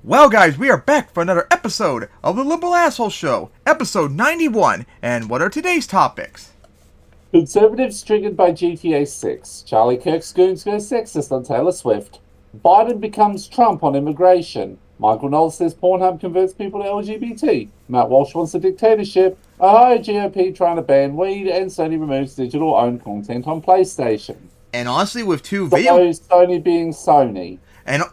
Well, guys, we are back for another episode of the Liberal Asshole Show, episode 91, and what are today's topics? Conservatives triggered by GTA 6. Charlie Kirk's goons go sexist on Taylor Swift. Biden becomes Trump on immigration. Michael Knowles says Pornhub converts people to LGBT. Matt Walsh wants a dictatorship. Ohio GOP trying to ban weed, and Sony removes digital-owned content on PlayStation. And honestly, with two Sony being Sony. And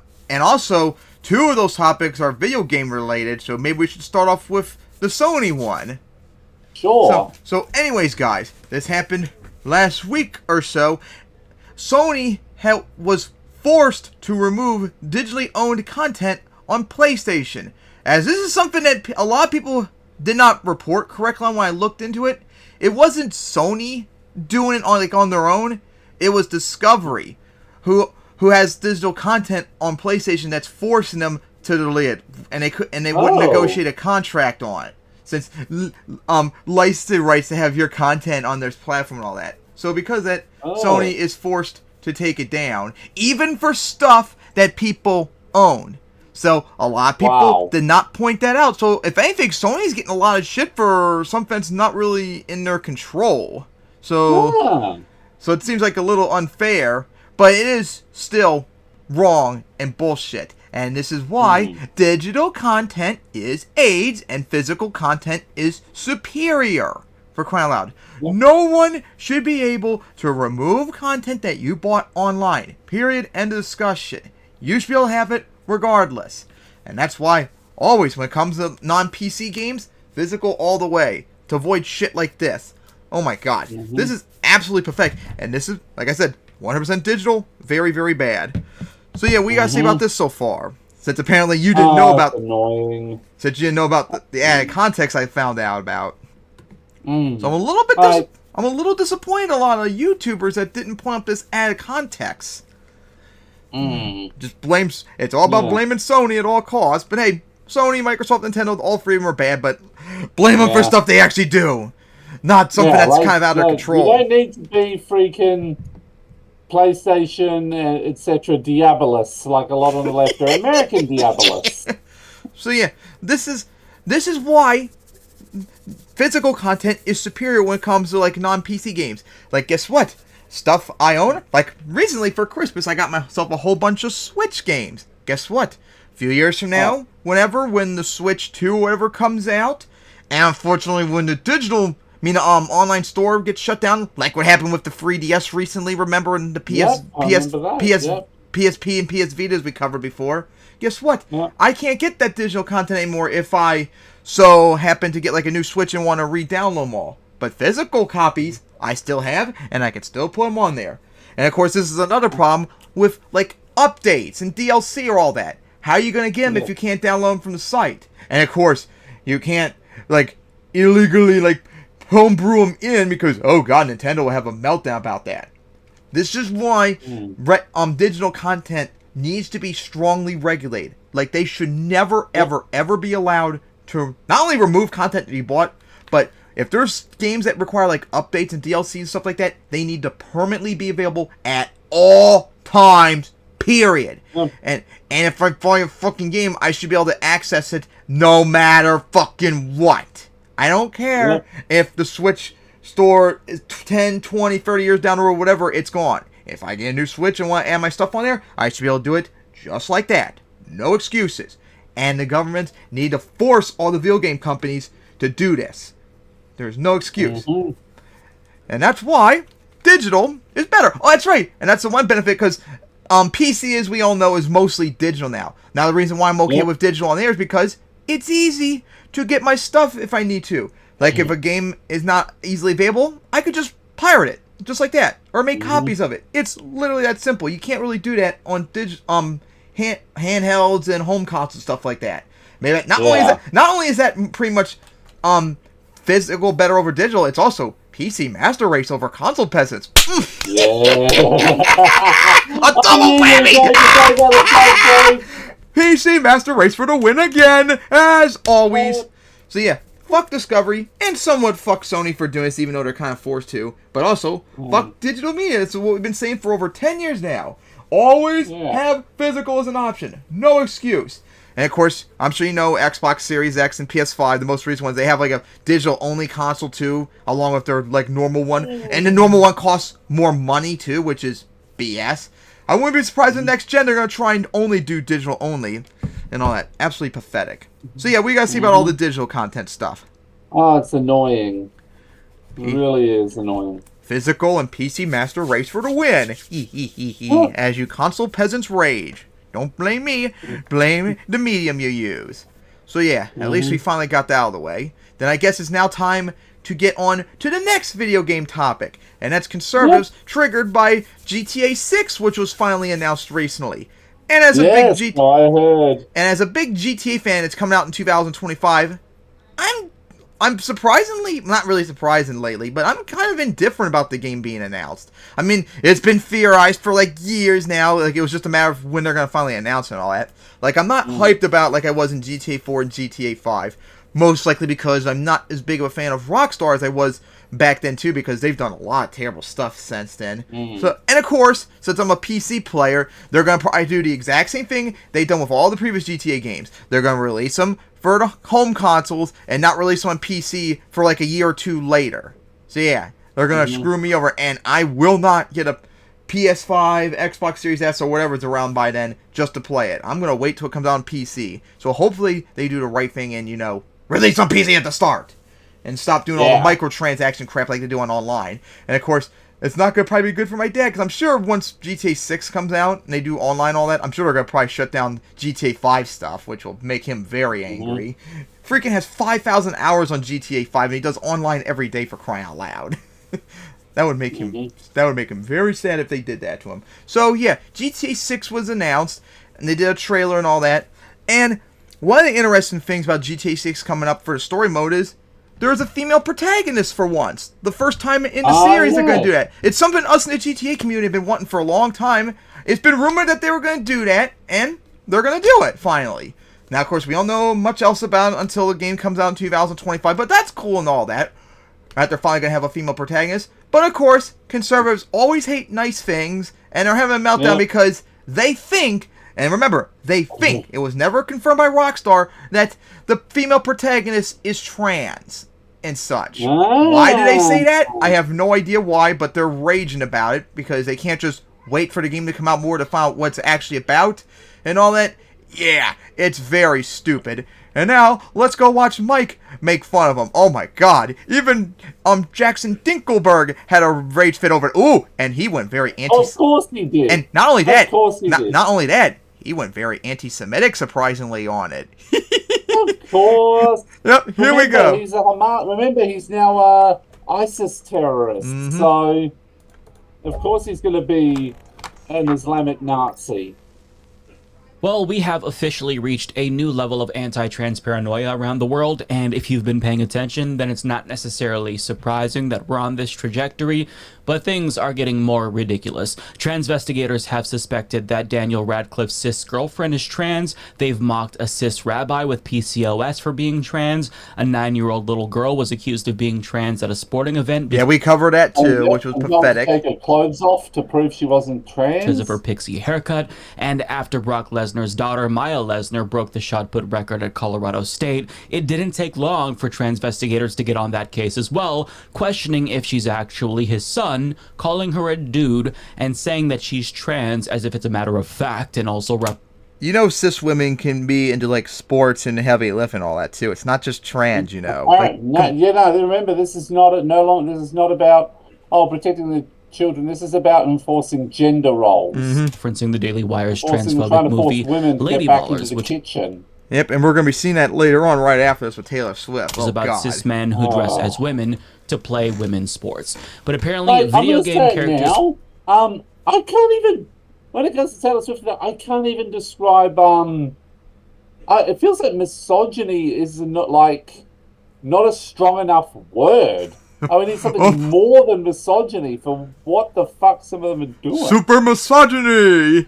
also, two of those topics are video game related, so maybe we should start off with the Sony one. Sure. So anyways, guys, this happened last week or so. Sony was forced to remove digitally owned content on PlayStation, as this is something that a lot of people did not report correctly when I looked into it. It wasn't Sony doing it on their own. It was Discovery, who has digital content on PlayStation that's forcing them to delete it, and they wouldn't negotiate a contract on it, since licensing rights to have your content on their platform and all that. So because of that, Sony is forced to take it down, even for stuff that people own. So a lot of people did not point that out. So if anything, Sony's getting a lot of shit for something that's not really in their control. So it seems like a little unfair, but it is still wrong and bullshit. And this is why digital content is AIDS and physical content is superior, for crying out loud. No one should be able to remove content that you bought online. Period. End of discussion. You should be able to have it regardless. And that's why, always, when it comes to non-PC games, physical all the way, to avoid shit like this. Oh my god. This is absolutely perfect. And this is, like I said, 100% digital. Very, very bad. So yeah, we gotta say about this so far. Since apparently you didn't know about... annoying. Since you didn't know about the added context I found out about. So I'm a little bit... I'm a little disappointed in a lot of YouTubers that didn't point up this added context. Just blames... It's all about blaming Sony at all costs. But hey, Sony, Microsoft, Nintendo, all three of them are bad, but blame them for stuff they actually do. Not something that's kind of out of control. You don't need to be freaking PlayStation, etc. Diabolus, like a lot on the left are American Diabolus. So yeah, this is why physical content is superior when it comes to like non-PC games. Like, guess what? Stuff I own, like recently for Christmas, I got myself a whole bunch of Switch games. Guess what? A few years from now, when the Switch 2 or whatever comes out, and unfortunately when the online store gets shut down, like what happened with the 3DS recently, remember, in the PSP and PS Vitas we covered before. Guess what? I can't get that digital content anymore if I so happen to get like a new Switch and want to re-download them all. But physical copies, I still have, and I can still put them on there. And of course, this is another problem with like updates and DLC or all that. How are you going to get them if you can't download them from the site? And of course, you can't like illegally like homebrew them in because, oh god, Nintendo will have a meltdown about that. This is why digital content needs to be strongly regulated. Like, they should never, ever be allowed to not only remove content that you bought, but if there's games that require like updates and DLCs and stuff like that, they need to permanently be available at all times, period. And if I buy a fucking game, I should be able to access it no matter fucking what. I don't care if the Switch store is 10, 20, 30 years down the road, whatever, it's gone. If I get a new Switch and want to add my stuff on there, I should be able to do it just like that. No excuses. And the government need to force all the video game companies to do this. There's no excuse. And that's why digital is better. Oh, that's right. And that's the one benefit, because PC, as we all know, is mostly digital now. Now, the reason why I'm okay with digital on there is because it's easy to get my stuff if I need to. Like, if a game is not easily available, I could just pirate it, just like that, or make copies of it. It's literally that simple. You can't really do that on handhelds and home consoles and stuff like that. Maybe not only is that pretty much physical better over digital, it's also PC master race over console peasants. A double whammy! PC master race for the win again, as always. So yeah, fuck Discovery, and somewhat fuck Sony for doing this, even though they're kind of forced to. But also, fuck digital media. That's what we've been saying for over 10 years now. Always have physical as an option. No excuse. And of course, I'm sure you know Xbox Series X and PS5, the most recent ones, they have like a digital-only console too, along with their like normal one. And the normal one costs more money too, which is BS. I wouldn't be surprised in the next gen they're going to try and only do digital only and all that. Absolutely pathetic. So yeah, we got to see about all the digital content stuff. Oh, it's annoying. It really is annoying. Physical and PC master race for the win. As you console peasants rage. Don't blame me. Blame the medium you use. So yeah, at least we finally got that out of the way. Then I guess it's now time to get on to the next video game topic. And that's conservatives triggered by GTA 6, which was finally announced recently. And as a big GTA fan, it's coming out in 2025. I'm surprisingly, not really surprising lately, but I'm kind of indifferent about the game being announced. I mean, it's been theorized for like years now. Like, it was just a matter of when they're going to finally announce it and all that. Like, I'm not hyped about like I was in GTA 4 and GTA 5. Most likely because I'm not as big of a fan of Rockstar as I was back then too, because they've done a lot of terrible stuff since then. So, and of course, since I'm a PC player, they're going to probably do the exact same thing they've done with all the previous GTA games. They're going to release them for the home consoles and not release them on PC for like a year or two later. So yeah, they're going to screw me over, and I will not get a PS5, Xbox Series S, or whatever's around by then just to play it. I'm going to wait till it comes out on PC. So hopefully they do the right thing and, you know, release on PC at the start. And stop doing all the microtransaction crap like they do on online. And of course, it's not going to probably be good for my dad, because I'm sure once GTA 6 comes out and they do online all that, I'm sure they're going to probably shut down GTA 5 stuff, which will make him very angry. Freaking has 5,000 hours on GTA 5 and he does online every day, for crying out loud. That would make him very sad if they did that to him. So yeah, GTA 6 was announced and they did a trailer and all that. And one of the interesting things about GTA 6 coming up for the story mode is there's a female protagonist for once. The first time in the series they're going to do that. It's something us in the GTA community have been wanting for a long time. It's been rumored that they were going to do that, and they're going to do it, finally. Now, of course, we don't know much else about it until the game comes out in 2025, but that's cool and all that. Right, they're finally going to have a female protagonist. But, of course, conservatives always hate nice things, and they're having a meltdown because they think, and remember, they think, it was never confirmed by Rockstar, that the female protagonist is trans and such. Why do they say that? I have no idea why, but they're raging about it because they can't just wait for the game to come out more to find out what it's actually about and all that. Yeah, it's very stupid. And now, let's go watch Mike make fun of him. Oh my god. Even Jackson Dinkelberg had a rage fit over it. Ooh, and he went very Of course he did. And not only that, of course he did. Not only that, he went very anti-Semitic, surprisingly, on it. Of course. Yep, here we go. Remember, he's now a ISIS terrorist. So, of course he's going to be an Islamic Nazi. Well, we have officially reached a new level of anti-trans paranoia around the world, and if you've been paying attention, then it's not necessarily surprising that we're on this trajectory, but things are getting more ridiculous. Transvestigators have suspected that Daniel Radcliffe's cis girlfriend is trans. They've mocked a cis rabbi with PCOS for being trans. A 9-year-old little girl was accused of being trans at a sporting event. Yeah, we covered that too, which was pathetic. Take her clothes off to prove she wasn't trans. Because of her pixie haircut. And after Brock Lesnar's daughter, Maya Lesnar, broke the shot put record at Colorado State, it didn't take long for transvestigators to get on that case as well, questioning if she's actually his son, calling her a dude, and saying that she's trans as if it's a matter of fact, and also you know, cis women can be into like sports and heavy lifting and all that too. It's not just trans, you know. Remember, this is not about protecting the children. This is about enforcing gender roles. Referencing the Daily Wire's transphobic movie Lady Ballers, which kitchen. Yep, and we're going to be seeing that later on right after this with Taylor Swift. It's about cis men who dress as women to play women's sports. But apparently video game characters... Now, I can't even... When it comes to Taylor Swift, I can't even describe... it feels like misogyny is not a strong enough word. We need something more than misogyny for what the fuck some of them are doing. Super misogyny!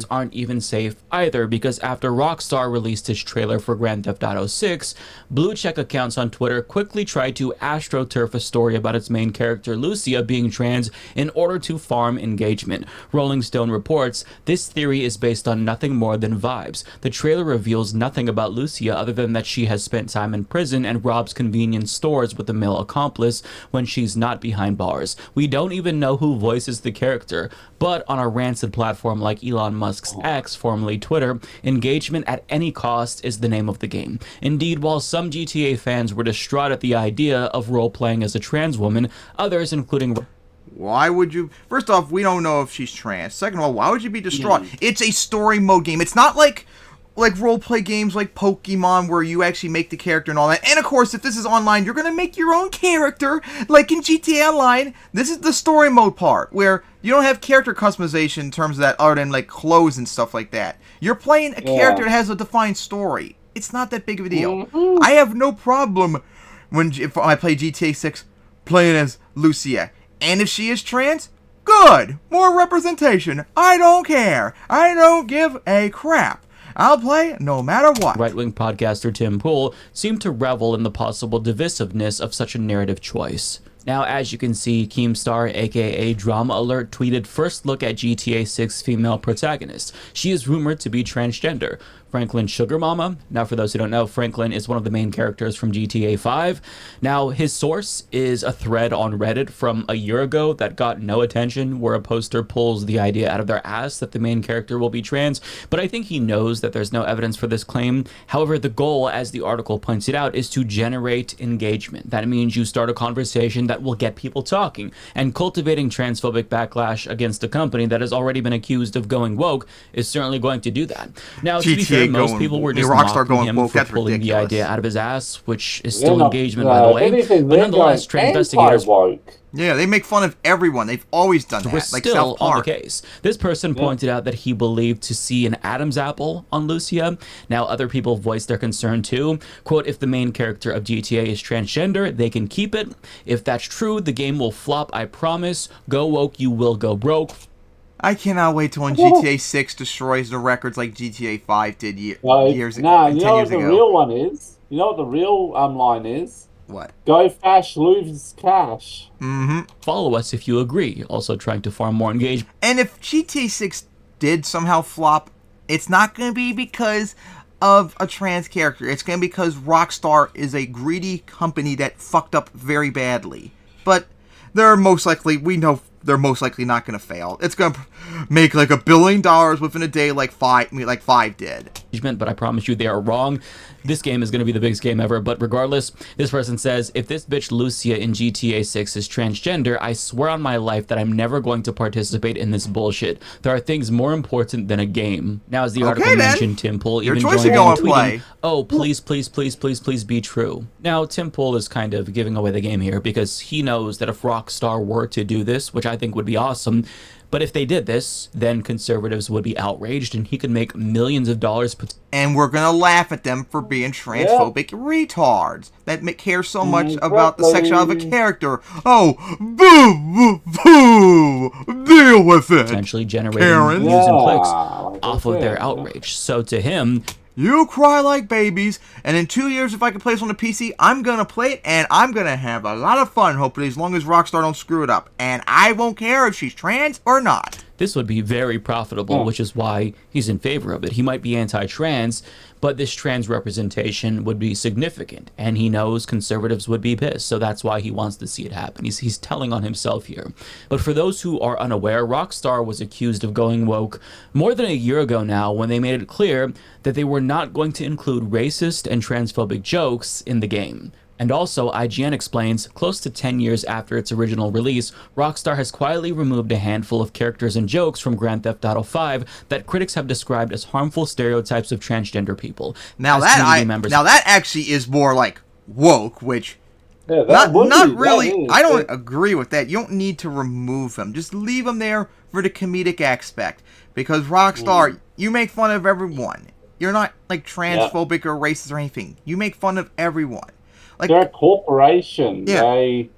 Aren't even safe either, because after Rockstar released his trailer for Grand Theft Auto 6, blue check accounts on Twitter quickly tried to astroturf a story about its main character Lucia being trans in order to farm engagement. Rolling Stone reports, this theory is based on nothing more than vibes. The trailer reveals nothing about Lucia other than that she has spent time in prison and robs convenience stores with a male accomplice when she's not behind bars. We don't even know who voices the character, but on a rancid platform like Elon Musk's X, formerly Twitter, engagement at any cost is the name of the game. Indeed, while some GTA fans were distraught at the idea of role-playing as a trans woman, others, including... Why would you... First off, we don't know if she's trans. Second of all, why would you be distraught? It's a story mode game. It's not like role-play games like Pokemon where you actually make the character and all that. And of course, if this is online, you're going to make your own character, like in GTA Online. This is the story mode part, where you don't have character customization in terms of that, other than like clothes and stuff like that. You're playing a character that has a defined story. It's not that big of a deal. I have no problem if I play GTA 6 playing as Lucia. And if she is trans, good! More representation. I don't care. I don't give a crap. I'll play no matter what. Right-wing podcaster Tim Pool seemed to revel in the possible divisiveness of such a narrative choice. Now, as you can see, Keemstar, aka Drama Alert, tweeted, first look at GTA 6 female protagonist. She is rumored to be transgender. Franklin Sugar Mama. Now, for those who don't know, Franklin is one of the main characters from GTA 5. Now, his source is a thread on Reddit from a year ago that got no attention, where a poster pulls the idea out of their ass that the main character will be trans, but I think he knows that there's no evidence for this claim. However, the goal, as the article points it out, is to generate engagement. That means you start a conversation that will get people talking, and cultivating transphobic backlash against a company that has already been accused of going woke is certainly going to do that. Now, to be fair, most people were just mocking him for pulling the idea out of his ass, which is still engagement, by the way. But nonetheless, investigators... Yeah, they make fun of everyone. They've always done that. We're like still on the case. This person pointed out that he believed to see an Adam's apple on Lucia. Now, other people voiced their concern too. Quote, if the main character of GTA is transgender, they can keep it. If that's true, the game will flop, I promise. Go woke, you will go broke. I cannot wait till when GTA 6 destroys the records like GTA 5 did years ago. You know what the real one is? You know what the real line is? What? Go fash, lose cash. Follow us if you agree. Also trying to farm more engagement. And if GTA 6 did somehow flop, it's not going to be because of a trans character. It's going to be because Rockstar is a greedy company that fucked up very badly. But they're most likely, we know they're most likely not going to fail. It's going to make like $1 billion within a day like 5 did. But I promise you they are wrong. This game is going to be the biggest game ever. But regardless, this person says, if this bitch Lucia in GTA 6 is transgender, I swear on my life that I'm never going to participate in this bullshit. There are things more important than a game. Now, as the article mentioned, Tim Pool even joined in tweeting, oh, please, please, please, please, please be true. Now, Tim Pool is kind of giving away the game here because he knows that if Rockstar were to do this, which I think would be awesome, but if they did this, then conservatives would be outraged and he could make millions of dollars. And we're going to laugh at them for being transphobic retards that care so much about the sexuality of a character. Oh, boo, boo, boo, deal with it. Potentially generating views and clicks off of their outrage. So to him... You cry like babies, and in 2 years, if I can play this on the PC, I'm going to play it, and I'm going to have a lot of fun, hopefully, as long as Rockstar don't screw it up. And I won't care if she's trans or not. This would be very profitable, which is why he's in favor of it. He might be anti-trans, but this trans representation would be significant, and he knows conservatives would be pissed, so that's why he wants to see it happen. He's telling on himself here. But for those who are unaware, Rockstar was accused of going woke more than a year ago now when they made it clear that they were not going to include racist and transphobic jokes in the game. And also, IGN explains, close to 10 years after its original release, Rockstar has quietly removed a handful of characters and jokes from Grand Theft Auto 5 that critics have described as harmful stereotypes of transgender people. Now that actually is more like woke, which not really. I don't agree with that. You don't need to remove them. Just leave them there for the comedic aspect. Because Rockstar, you make fun of everyone. You're not like transphobic or racist or anything. You make fun of everyone. Like, they're a corporation. Yeah. They...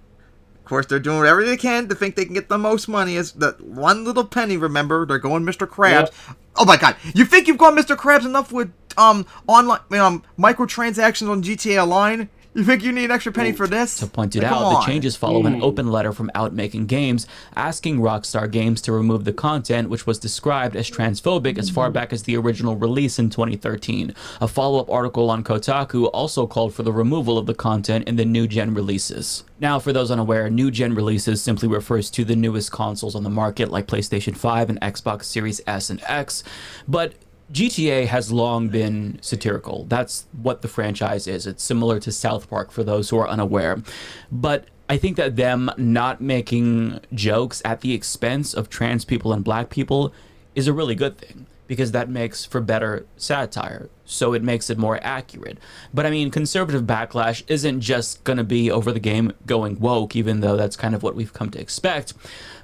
Of course, they're doing whatever they can to think they can get the most money. As that one little penny, remember, they're going Mr. Krabs. Yep. Oh my God! You think you've gone Mr. Krabs enough with online microtransactions on GTA Online? You think you need an extra penny for this? To point it out, the changes follow an open letter from Outmaking Games asking Rockstar Games to remove the content which was described as transphobic as far back as the original release in 2013. A follow-up article on Kotaku also called for the removal of the content in the new-gen releases. Now, for those unaware, new-gen releases simply refers to the newest consoles on the market like PlayStation 5 and Xbox Series S and X, but GTA has long been satirical. That's what the franchise is. It's similar to South Park for those who are unaware. But I think that them not making jokes at the expense of trans people and black people is a really good thing, because that makes for better satire, so it makes it more accurate. But I mean, conservative backlash isn't just gonna be over the game going woke, even though that's kind of what we've come to expect,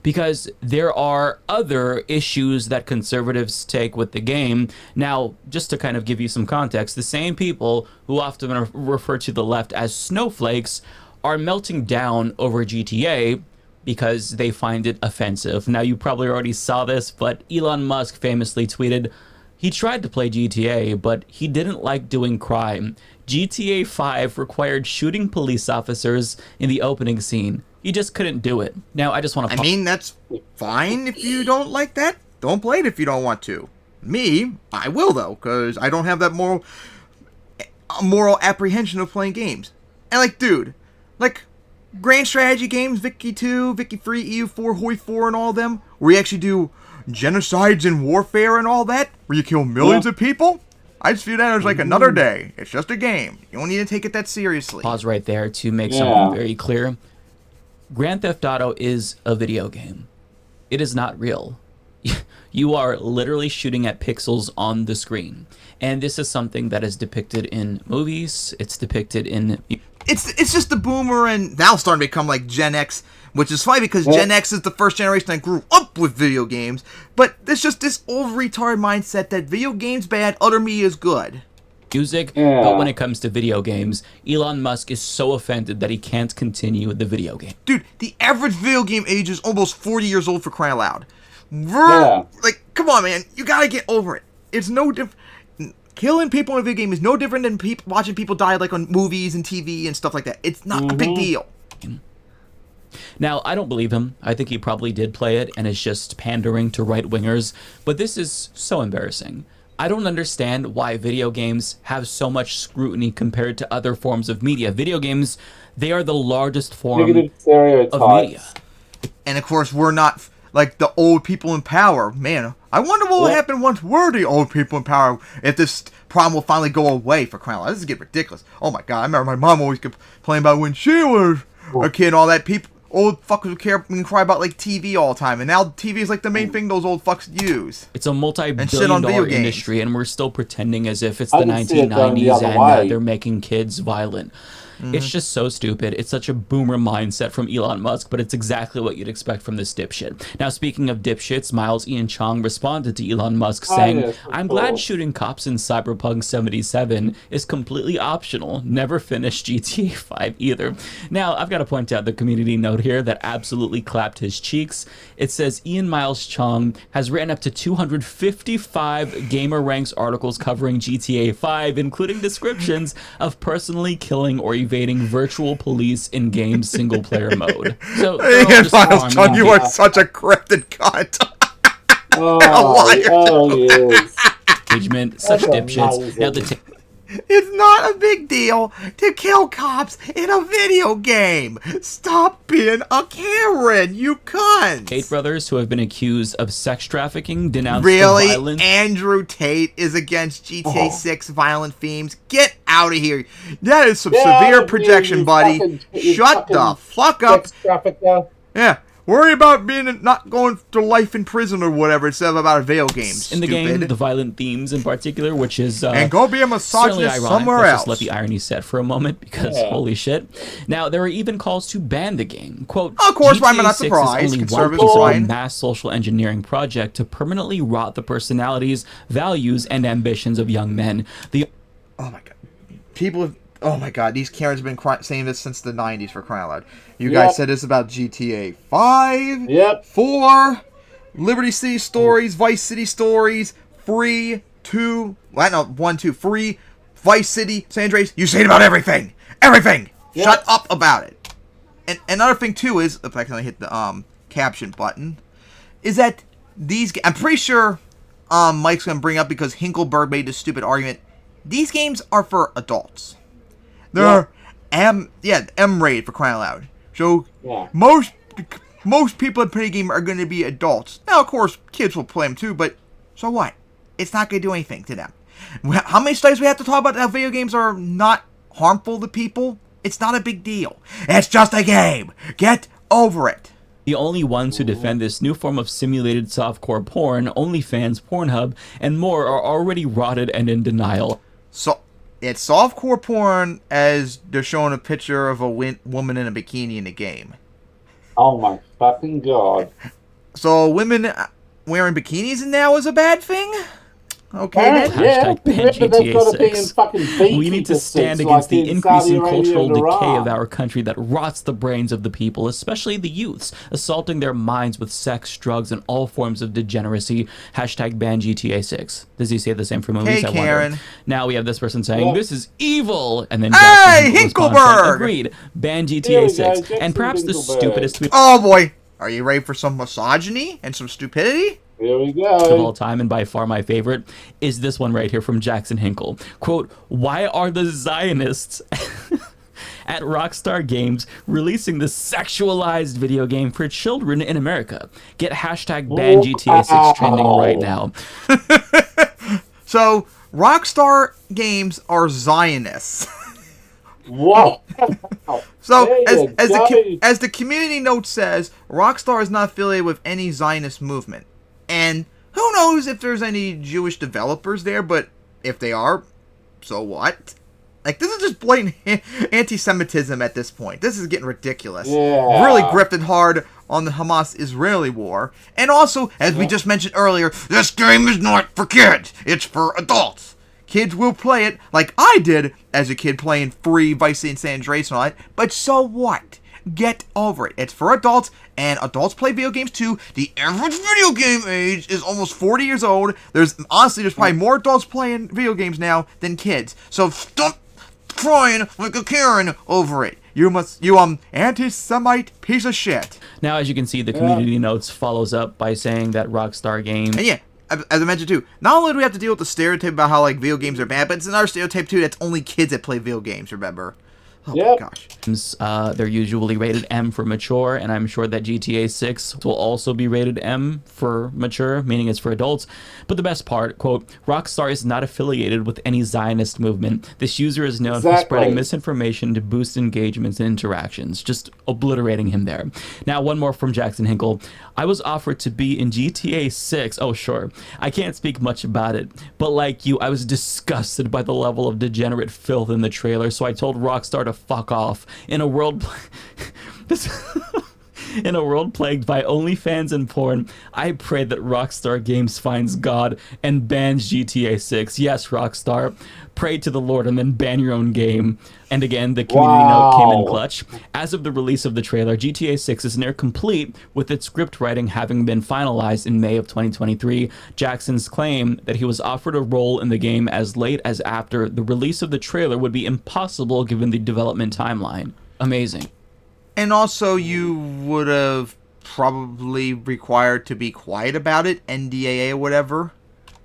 because there are other issues that conservatives take with the game. Now, just to kind of give you some context, the same people who often refer to the left as snowflakes are melting down over GTA because they find it offensive. Now, you probably already saw this, but Elon Musk famously tweeted, he tried to play GTA, but he didn't like doing crime. GTA 5 required shooting police officers in the opening scene. He just couldn't do it. Now, I just want to... I mean, that's fine if you don't like that. Don't play it if you don't want to. Me, I will, though, because I don't have that moral apprehension of playing games. And, like, dude, like... grand strategy games, Vicky 2, Vicky 3, EU4, Hoi 4, and all of them, where you actually do genocides and warfare and all that, where you kill millions of people, I just view that as like another day. It's just a game. You don't need to take it that seriously. Pause right there to make something very clear. Grand Theft Auto is a video game. It is not real. You are literally shooting at pixels on the screen. And this is something that is depicted in movies. It's depicted in... It's just the boomer and now starting to become like Gen X, which is funny because Gen X is the first generation that grew up with video games. But it's just this old retard mindset that video games bad, other media is good. Music, but when it comes to video games, Elon Musk is so offended that he can't continue with the video game. Dude, the average video game age is almost 40 years old for crying out loud. Like, come on, man, you gotta get over it. It's no different. Killing people in a video game is no different than watching people die like on movies and TV and stuff like that. It's not a big deal. Now, I don't believe him. I think he probably did play it and is just pandering to right-wingers. But this is so embarrassing. I don't understand why video games have so much scrutiny compared to other forms of media. Video games, they are the largest form of media. And of course, we're not... like the old people in power. Man, I wonder what will happen once we're the old people in power, if this problem will finally go away, for crying out loud. This is getting ridiculous. Oh my God, I remember my mom always complaining about when she was a kid and all that. People, old fuckers would care and cry about like TV all the time, and now TV is like the main thing those old fucks use. It's a multi-billion-dollar industry, and we're still pretending as if it's the 1990s and they're making kids violent. It's just so stupid. It's such a boomer mindset from Elon Musk, but it's exactly what you'd expect from this dipshit. Now, speaking of dipshits, Miles Ian Chong responded to Elon Musk saying, I'm glad shooting cops in Cyberpunk 77 is completely optional. Never finished GTA 5 either. Now, I've got to point out the community note here that absolutely clapped his cheeks. It says Ian Miles Chong has written up to 255 Gamer Ranks articles covering GTA 5, including descriptions of personally killing or evading virtual police in game single-player mode. So, Miles Chong, you are such a cryptid cunt. Yes. Engagement, such dipshits. Now, it's not a big deal to kill cops in a video game. Stop being a Karen, you cunt. Tate brothers, who have been accused of sex trafficking, denounced the violence. Really? Andrew Tate is against GTA 6 violent themes. Get out of here. That is some severe projection, buddy. Shut the fuck up. Yeah. Worry about not going to life in prison or whatever instead of about video games. In the game, the violent themes in particular, which is and go be a misogynist somewhere else. Just let the irony set for a moment, because holy shit. Now, there are even calls to ban the game. Quote, of course, why am I not surprised? Is only one piece of a mass social engineering project to permanently rot the personalities, values, and ambitions of young men. Oh my God. People Oh my god, these Karens have been saying this since the 90s, for crying out loud. You guys said this about GTA 5, 4, Liberty City Stories, Vice City Stories, Free, 2, well, no, 1, 2, Free, Vice City, San Andreas. You say it about everything! Everything! Yep. Shut up about it! And another thing, too, is, if I can hit the caption button, is that these... I'm pretty sure Mike's going to bring up, because Hinkleberg made this stupid argument, these games are for adults. They're M-rated, for crying out loud. So most people that play a game are going to be adults. Now, of course, kids will play them too, but so what? It's not going to do anything to them. How many studies we have to talk about how video games are not harmful to people? It's not a big deal. It's just a game. Get over it. The only ones who defend this new form of simulated softcore porn, OnlyFans, Pornhub, and more are already rotted and in denial. So, it's softcore porn as they're showing a picture of a woman in a bikini in the game. Oh my fucking god. So, women wearing bikinis now is a bad thing? Okay, then. Hashtag ban GTA 6. We need to stand against the increasing cultural decay of our country that rots the brains of the people, especially the youths, assaulting their minds with sex, drugs, and all forms of degeneracy. Hashtag ban GTA 6. Does he say the same for movies? Hey, Karen. Now we have this person saying, this is evil! And then hey, Hinkleberg! Agreed. Ban GTA 6. And perhaps the stupidest tweet... Oh, boy. Are you ready for some misogyny and some stupidity? Here we go. Of all time, and by far my favorite, is this one right here from Jackson Hinkle. Quote, why are the Zionists at Rockstar Games releasing the sexualized video game for children in America? Get hashtag ban GTA 6 trending right now. So, Rockstar Games are Zionists. Whoa. So, as the community note says, Rockstar is not affiliated with any Zionist movement. And who knows if there's any Jewish developers there, but if they are, so what? Like, this is just blatant anti-Semitism at this point. This is getting ridiculous. Yeah. Really grifted hard on the Hamas-Israeli war. And also, as we just mentioned earlier, this game is not for kids. It's for adults. Kids will play it like I did as a kid playing Free, Vice City, and San Andreas and all that. But so what? Get over it. It's for adults, and adults play video games too. The average video game age is almost 40 years old. There's probably more adults playing video games now than kids. So stop crying like a Karen over it. You anti-Semite piece of shit. Now, as you can see, the community notes follows up by saying that Rockstar Games... And as I mentioned too, not only do we have to deal with the stereotype about how like video games are bad, but it's another stereotype too that's only kids that play video games, remember? Oh my gosh. They're usually rated M for mature, and I'm sure that GTA 6 will also be rated M for mature, meaning it's for adults. But the best part, quote, Rockstar is not affiliated with any Zionist movement. This user is known for spreading misinformation to boost engagements and interactions, just obliterating him there. Now, one more from Jackson Hinkle. I was offered to be in GTA 6. Oh, sure. I can't speak much about it, but like you, I was disgusted by the level of degenerate filth in the trailer, so I told Rockstar to fuck off. In a world in a world plagued by OnlyFans and porn, I pray that Rockstar Games finds God and bans GTA 6. Yes, Rockstar, pray to the Lord and then ban your own game. And again, the community note came in clutch. As of the release of the trailer, GTA 6 is near complete, with its script writing having been finalized in May of 2023. Jackson's claim that he was offered a role in the game as late as after the release of the trailer would be impossible given the development timeline. Amazing. And also, you would have probably required to be quiet about it, NDAA or whatever.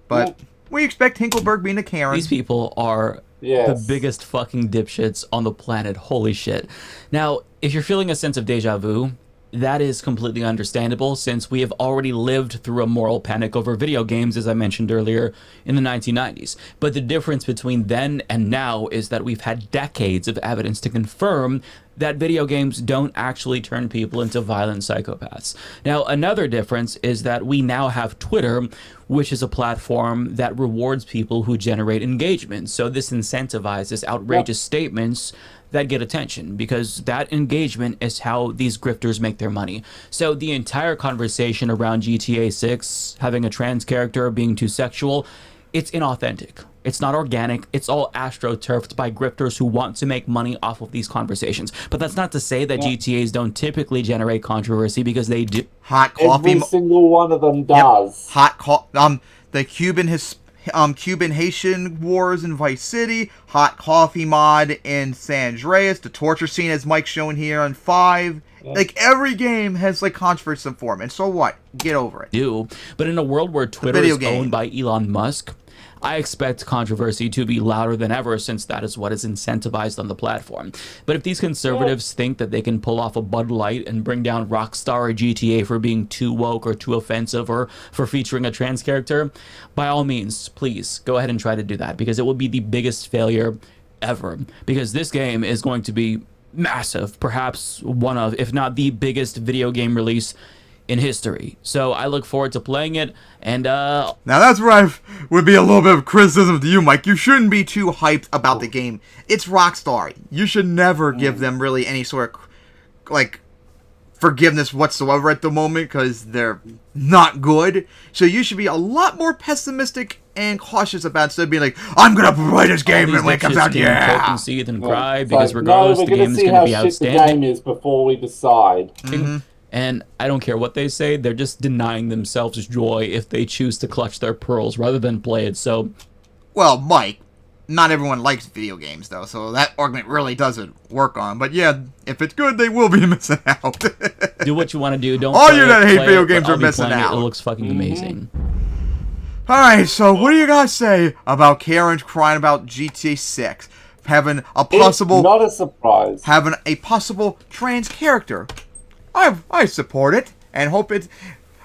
But we expect Hinkleberg being a Karen. These people are the biggest fucking dipshits on the planet. Holy shit. Now, if you're feeling a sense of deja vu, that is completely understandable, since we have already lived through a moral panic over video games, as I mentioned earlier, in the 1990s. But the difference between then and now is that we've had decades of evidence to confirm that video games don't actually turn people into violent psychopaths. Now, another difference is that we now have Twitter, which is a platform that rewards people who generate engagement. So this incentivizes outrageous statements that get attention, because that engagement is how these grifters make their money. So the entire conversation around GTA 6 having a trans character being too sexual, it's inauthentic. It's not organic. It's all astroturfed by grifters who want to make money off of these conversations. But that's not to say that GTAs don't typically generate controversy, because they do. Hot coffee. Every single one of them does. Yep. The Cuban Haitian wars in Vice City, hot coffee mod in San Andreas, the torture scene as Mike's showing here on 5. Like, every game has like controversy in some form, and so what? Get over it. But in a world where Twitter is owned by Elon Musk, I expect controversy to be louder than ever, since that is what is incentivized on the platform. But if these conservatives think that they can pull off a Bud Light and bring down Rockstar or GTA for being too woke or too offensive or for featuring a trans character, by all means, please go ahead and try to do that, because it will be the biggest failure ever. Because this game is going to be massive, perhaps one of, if not the biggest video game release in history. So I look forward to playing it, and now that's where I would be a little bit of criticism to you, Mike. You shouldn't be too hyped about the game. It's Rockstar. You should never give them really any sort of like forgiveness whatsoever at the moment, because they're not good. So you should be a lot more pessimistic and cautious about it, instead of being like, I'm gonna play this game and when it comes out, Poke and seethe and cry, because regardless, the game is gonna be outstanding. The game is before we decide. And I don't care what they say, they're just denying themselves joy if they choose to clutch their pearls rather than play it. So, well, Mike, not everyone likes video games, though, so that argument really doesn't work on. But yeah, if it's good, they will be missing out. Do what you want to do. Don't all play you that it, hate video games are missing out. It looks fucking amazing. Alright, so what do you guys say about Karen crying about GTA 6? Having a possible... It's not a surprise. Having a possible trans character. I support it, and hope it's...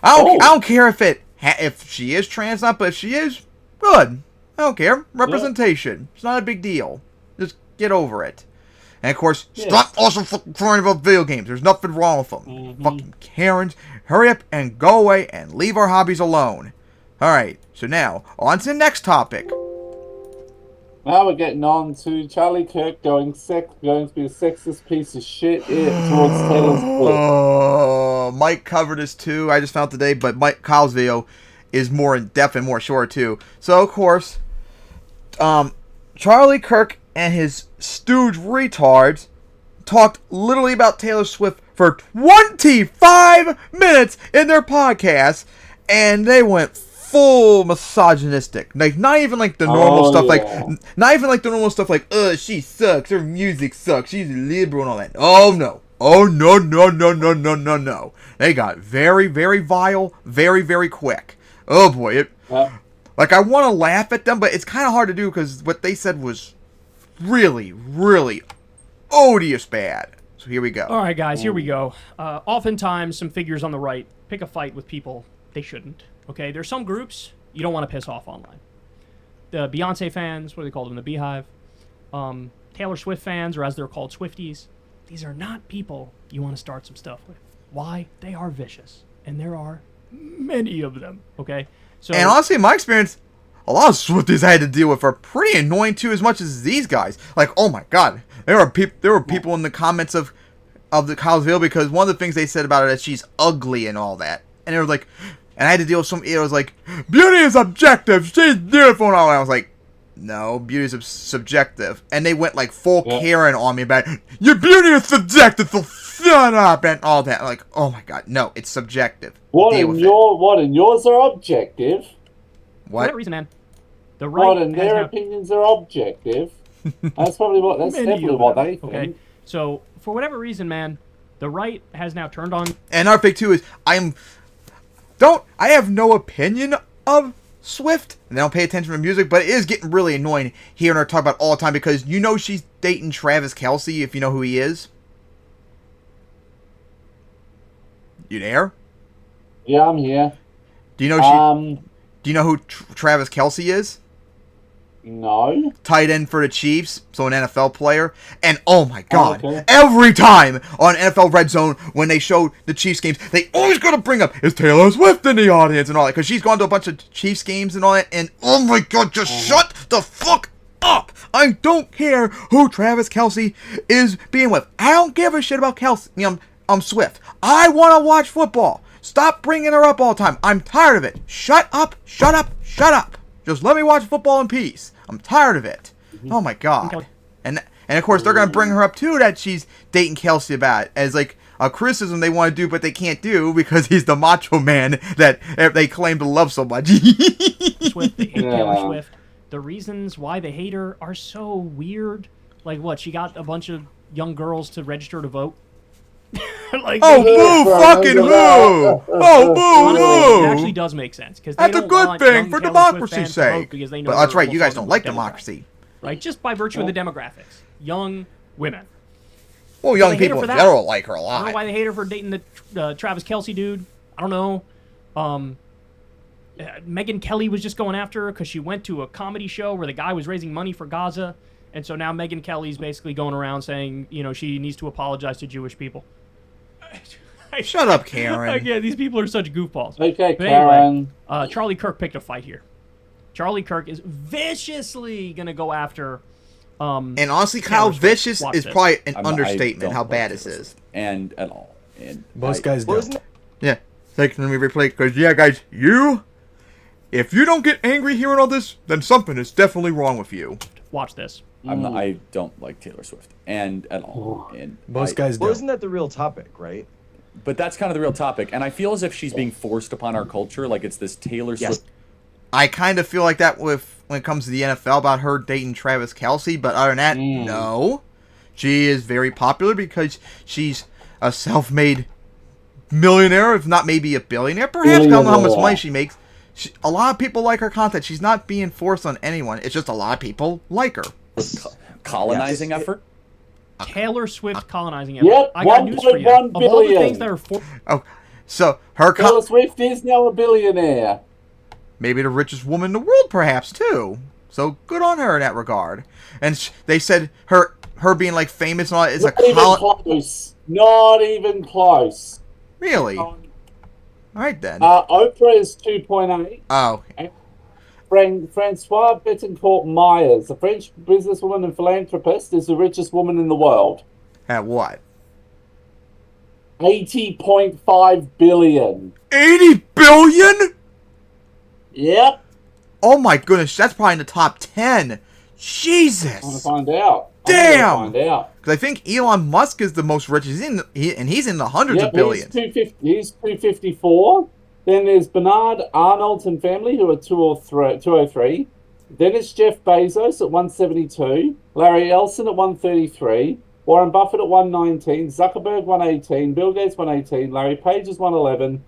I don't care if she is trans or not, but if she is, good. I don't care. Representation. It's not a big deal. Just get over it. And of course, stop also fucking crying about video games. There's nothing wrong with them. Fucking Karens, hurry up and go away and leave our hobbies alone. Alright, so now, on to the next topic. Now we're getting on to Charlie Kirk going to be a sexist piece of shit towards Taylor Swift. Mike covered this too, I just found today, but Kyle's video is more in depth and more short too. So, of course, Charlie Kirk and his stooge retards talked literally about Taylor Swift for 25 minutes in their podcast, and they went full misogynistic. Like, not even like the normal stuff, not even like the normal stuff like, she sucks, her music sucks, she's a liberal and all that. Oh no. Oh no, no, no, no, no, no, no. They got very, very vile, very, very quick. Oh boy. Like, I want to laugh at them, but it's kind of hard to do because what they said was really, really odious bad. So here we go. All right, guys, here we go. Oftentimes, some figures on the right pick a fight with people they shouldn't. Okay, there's some groups you don't want to piss off online. The Beyonce fans, what do they call them, the Beehive? Taylor Swift fans, or as they're called, Swifties. These are not people you want to start some stuff with. Why? They are vicious, and there are many of them. Okay, so and honestly, in my experience, a lot of Swifties I had to deal with are pretty annoying too, as much as these guys. Like, oh my god, there were people in the comments of the Kyle's video because one of the things they said about her is she's ugly and all that, and they were like. And I had to deal with some idiot who was like, beauty is objective, she's beautiful and all that. I was like, no, beauty is subjective. And they went like full Karen on me about, your beauty is subjective, so shut up and all that. Like, oh my god, no, it's subjective. What in yours are objective? What? For that reason, man. The right what in their opinions are objective? That's definitely what they think. Okay, so for whatever reason, man, the right has now turned on. And our thing too is, I have no opinion of Swift, and I don't pay attention to music, but it is getting really annoying hearing her talk about all the time because you know she's dating Travis Kelce, if you know who he is. You there? Yeah, I'm here. Do you know do you know who Travis Kelce is? No. Tight end for the Chiefs, so an NFL player. And oh my god, every time on NFL Red Zone when they show the Chiefs games, they always gotta bring up, is Taylor Swift in the audience and all that, because she's gone to a bunch of Chiefs games and all that, and oh my god, just shut the fuck up! I don't care who Travis Kelce is being with. I don't give a shit about Kelce. I'm Swift. I want to watch football. Stop bringing her up all the time. I'm tired of it. Shut up, shut up, shut up. Just let me watch football in peace. I'm tired of it. Oh my god. And of course they're gonna bring her up too that she's dating Kelsey about it, as like a criticism they want to do but they can't do because he's the macho man that they claim to love so much. Swift, they hate Taylor Swift. The reasons why they hate her are so weird. Like what? She got a bunch of young girls to register to vote. Like, oh, boo, fucking who? Oh, boo, honestly, who? it actually does make sense because that's a good thing for democracy's sake. But that's right, you guys don't like democracy, right? Just by virtue of the demographics, young women. Well, young people in general like her a lot. I don't know why they hate her for dating the Travis Kelce dude. I don't know. Megyn Kelly was just going after her because she went to a comedy show where the guy was raising money for Gaza, and so now Megyn Kelly's basically going around saying, you know, she needs to apologize to Jewish people. Shut up, Karen. Again, these people are such goofballs. Okay, but Karen. Anyway, Charlie Kirk picked a fight here. Charlie Kirk is viciously going to go after... and honestly, Kyle, vicious is probably an understatement how bad this is. And at all. And most guys don't. Yeah. Let me replay, because, yeah, guys, if you don't get angry hearing all this, then something is definitely wrong with you. Watch this. I don't like Taylor Swift, and at all. And most guys don't. Well, isn't that the real topic, right? But that's kind of the real topic, and I feel as if she's being forced upon our culture, like it's this Taylor Swift. I kind of feel like that when it comes to the NFL about her dating Travis Kelce, but other than that, no. She is very popular because she's a self-made millionaire, if not maybe a billionaire, perhaps. I don't know how much money she makes. A lot of people like her content. She's not being forced on anyone. It's just a lot of people like her. Colonizing effort? Taylor Swift colonizing effort. Yep, I got news for you. Of all the things that are so her Taylor Swift is now a billionaire. Maybe the richest woman in the world, perhaps, too. So good on her in that regard. And they said her being like famous and all that is not even close. Not even close. Really? All right then. Oprah is 2.8. Oh. Francois Bettencourt Myers, a French businesswoman and philanthropist, is the richest woman in the world. At what? 80.5 billion. 80 billion? Yep. Oh my goodness, that's probably in the top 10. Jesus. I want to find out. Damn. Because I think Elon Musk is the most richest, and he's in the hundreds of billions. He's 254. Then there's Bernard Arnault and family, who are 203. Then it's Jeff Bezos at 172. Larry Ellison at 133. Warren Buffett at 119. Zuckerberg 118. Bill Gates 118. Larry Page is 111.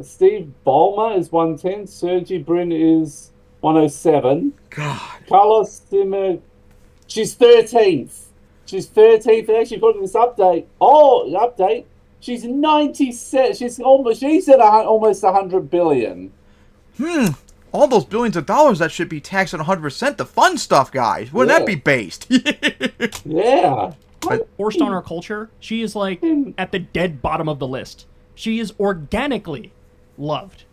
Steve Ballmer is 110. Sergey Brin is 107. God. Carlos Simmer, she's 13th. She's 13th. Actually, according to this update. Update. She's 97. She's at almost 100 billion. All those billions of dollars that should be taxed at 100%. The fun stuff, guys. Wouldn't that be based? Yeah. But forced on our culture. She is like at the dead bottom of the list. She is organically loved.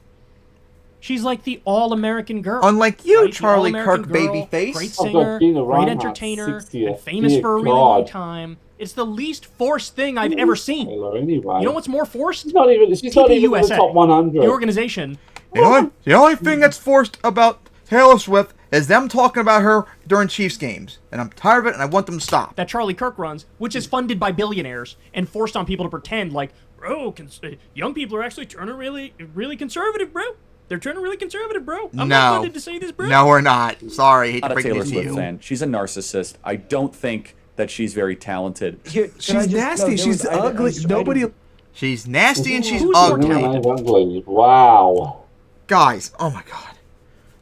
She's like the all-American girl. Unlike you, right? Charlie Kirk, babyface. Great singer, great entertainer, and famous for a really long time. It's the least forced thing I've ever seen. Anyway. You know what's more forced? She's not even in the top 100. The organization. The only thing that's forced about Taylor Swift is them talking about her during Chiefs games. And I'm tired of it, and I want them to stop. That Charlie Kirk runs, which is funded by billionaires and forced on people to pretend like, bro, young people are actually turning really, really conservative, bro. They're turning really conservative, bro. I'm not funded to say this, bro. No, we're not. Sorry, hate to break it to you. Fan. She's a narcissist. I don't think that she's very talented. She's nasty. She's ugly. She's nasty and she's Who's ugly. Wow. Guys, oh my god.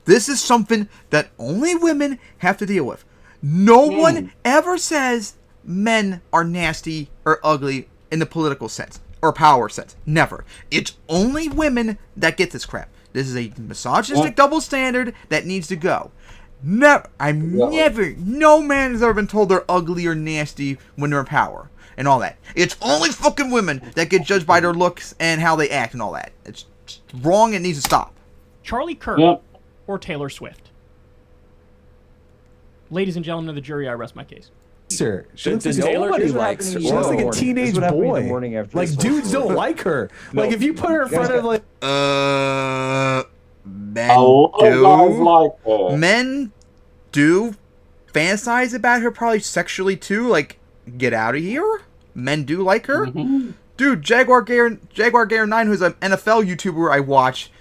This is something that only women have to deal with. No one ever says men are nasty or ugly in the political sense or power sense. Never. It's only women that get this crap. This is a misogynistic double standard that needs to go. No man has ever been told they're ugly or nasty when they're in power and all that. It's only fucking women that get judged by their looks and how they act and all that. It's wrong and needs to stop. Charlie Kirk or Taylor Swift? Ladies and gentlemen of the jury, I rest my case. Sir, nobody likes her. She looks like a teenage boy. Like dudes don't like her. Like if you put her in front of like. Men A lot of guys like her. Men do fantasize about her probably sexually too. Like, get out of here. Men do like her. Mm-hmm. Dude, Jaguar Gayer 9, who's an NFL YouTuber I watch,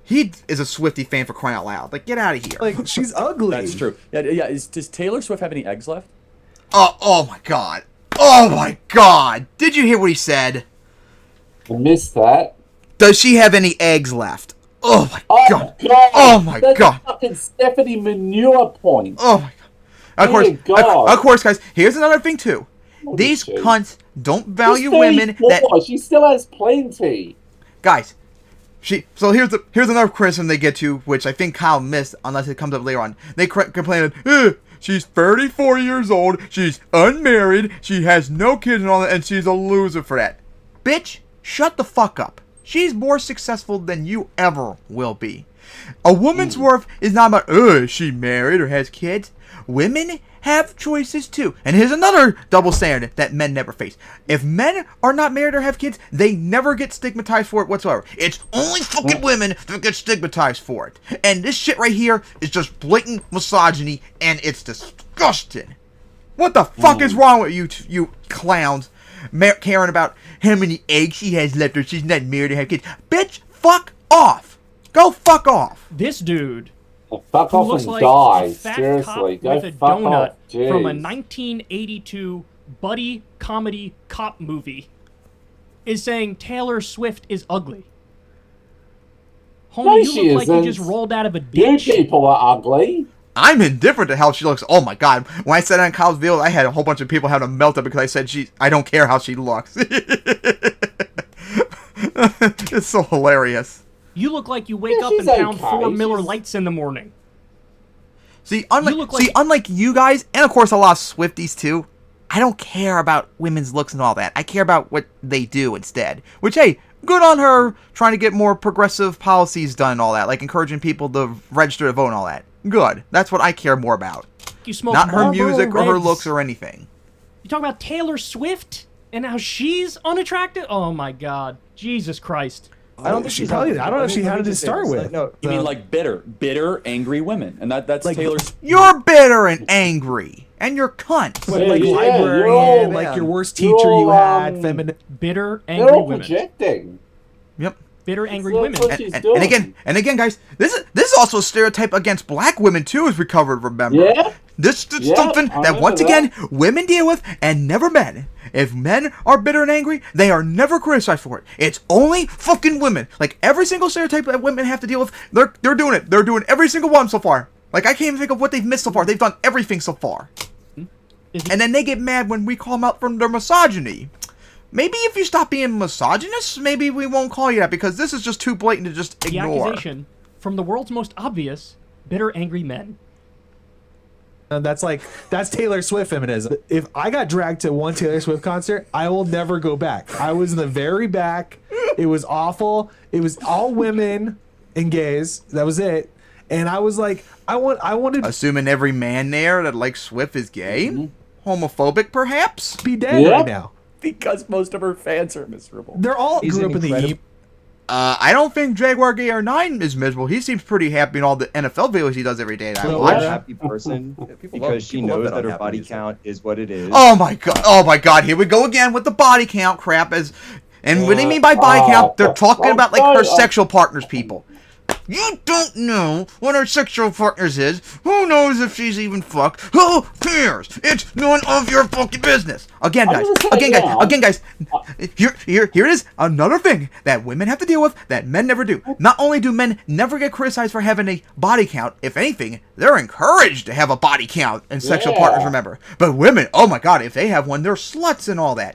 he is a Swiftie fan for crying out loud. Like, get out of here. Like, she's ugly. That's true. Yeah. Does Taylor Swift have any eggs left? Oh my god. Oh my god. Did you hear what he said? I missed that. Does she have any eggs left? Oh my Oh god. god! Oh my That's god. a fucking Stephanie Manure point. Oh my god. Dear God. Of course, guys, here's another thing too. These shit. cunts don't value She's women 34. that She still has plenty. guys. So here's another criticism they get to, which I think Kyle missed, unless it comes up later on. They complain that she's 34 years old, she's unmarried, she has no kids and all that, and she's a loser for that. Bitch, shut the fuck up. She's more successful than you ever will be. A woman's worth is not about, is she married or has kids? Women have choices too. And here's another double standard that men never face. If men are not married or have kids, they never get stigmatized for it whatsoever. It's only fucking women that get stigmatized for it. And this shit right here is just blatant misogyny, and it's disgusting. What the fuck is wrong with you clowns? Caring about how many eggs she has left or she's not married or have kids. Bitch, fuck off. Go fuck off. This dude Fuck who off looks and like die. a fat Seriously, cop go with a fuck donut off. from a Jeez. 1982 buddy comedy cop movie is saying Taylor Swift is ugly. Homie, No, you she look like you isn't. just rolled out of a You ditch. people are ugly. I'm indifferent to how she looks. Oh my god. When I said that on Kyle's video, I had a whole bunch of people having a meltdown because I said I don't care how she looks. It's so hilarious. You look like you wake Yeah, up and she's pound okay. 4 Miller She's- Lights in the morning. See, look like- unlike you guys, and of course a lot of Swifties too, I don't care about women's looks and all that. I care about what they do instead. Which, hey, good on her trying to get more progressive policies done and all that, like encouraging people to register to vote and all that. Good. That's what I care more about. You smoke Not her Marlboro music or her Reds. looks or anything. You talk about Taylor Swift and how she's unattractive? Oh my god. Jesus Christ. I don't think She she's probably. ugly. I don't know if she Let had me it to just say start this. with. No, You mean like bitter, angry women, and that's Like- Taylor's. You're bitter and angry. And you're cunts. Like, Yeah, like yeah, librarian, you're all- like your worst you're teacher you all, had, feminine. Bitter, They're angry all women. projecting. Yep. Bitter, angry That's women. what she's doing. And again, guys, this is also a stereotype against black women too, as we covered. Remember, Yeah. this is Yeah, something I that once remember again women deal with, and never men. If men are bitter and angry, they are never criticized for it. It's only fucking women. Like every single stereotype that women have to deal with, they're doing it. They're doing every single one so far. Like I can't even think of what they've missed so far. They've done everything so far. And then they get mad when we call them out from their misogyny. Maybe if you stop being misogynist, maybe we won't call you that, because this is just too blatant to just The ignore. accusation from the world's most obvious bitter, angry men. And that's Taylor Swift feminism. If I got dragged to one Taylor Swift concert, I will never go back. I was in the very back. It was awful. It was all women and gays. That was it. And I was like, I wanted Assuming every man there that likes Swift is gay? Homophobic, perhaps? to be dead Yeah. right now. Because most of her fans are miserable. They're all He's grew an up in the incredible- I don't think Jaguar Gayer 9 is miserable. He seems pretty happy in all the NFL videos he does every day that I She's a watch. happy person People love- because she people love knows that that her unhappy body music. count is what it is. Oh my god, here we go again with the body count crap. And what do you mean by body count? They're talking about like her sexual partners, people. You don't know what her sexual partners is. Who knows if she's even fucked? Who cares? It's none of your fucking business. Again, guys. Here it is. Another thing that women have to deal with that men never do. Not only do men never get criticized for having a body count, if anything, they're encouraged to have a body count and sexual partners, remember. But women, oh my god, if they have one, they're sluts and all that.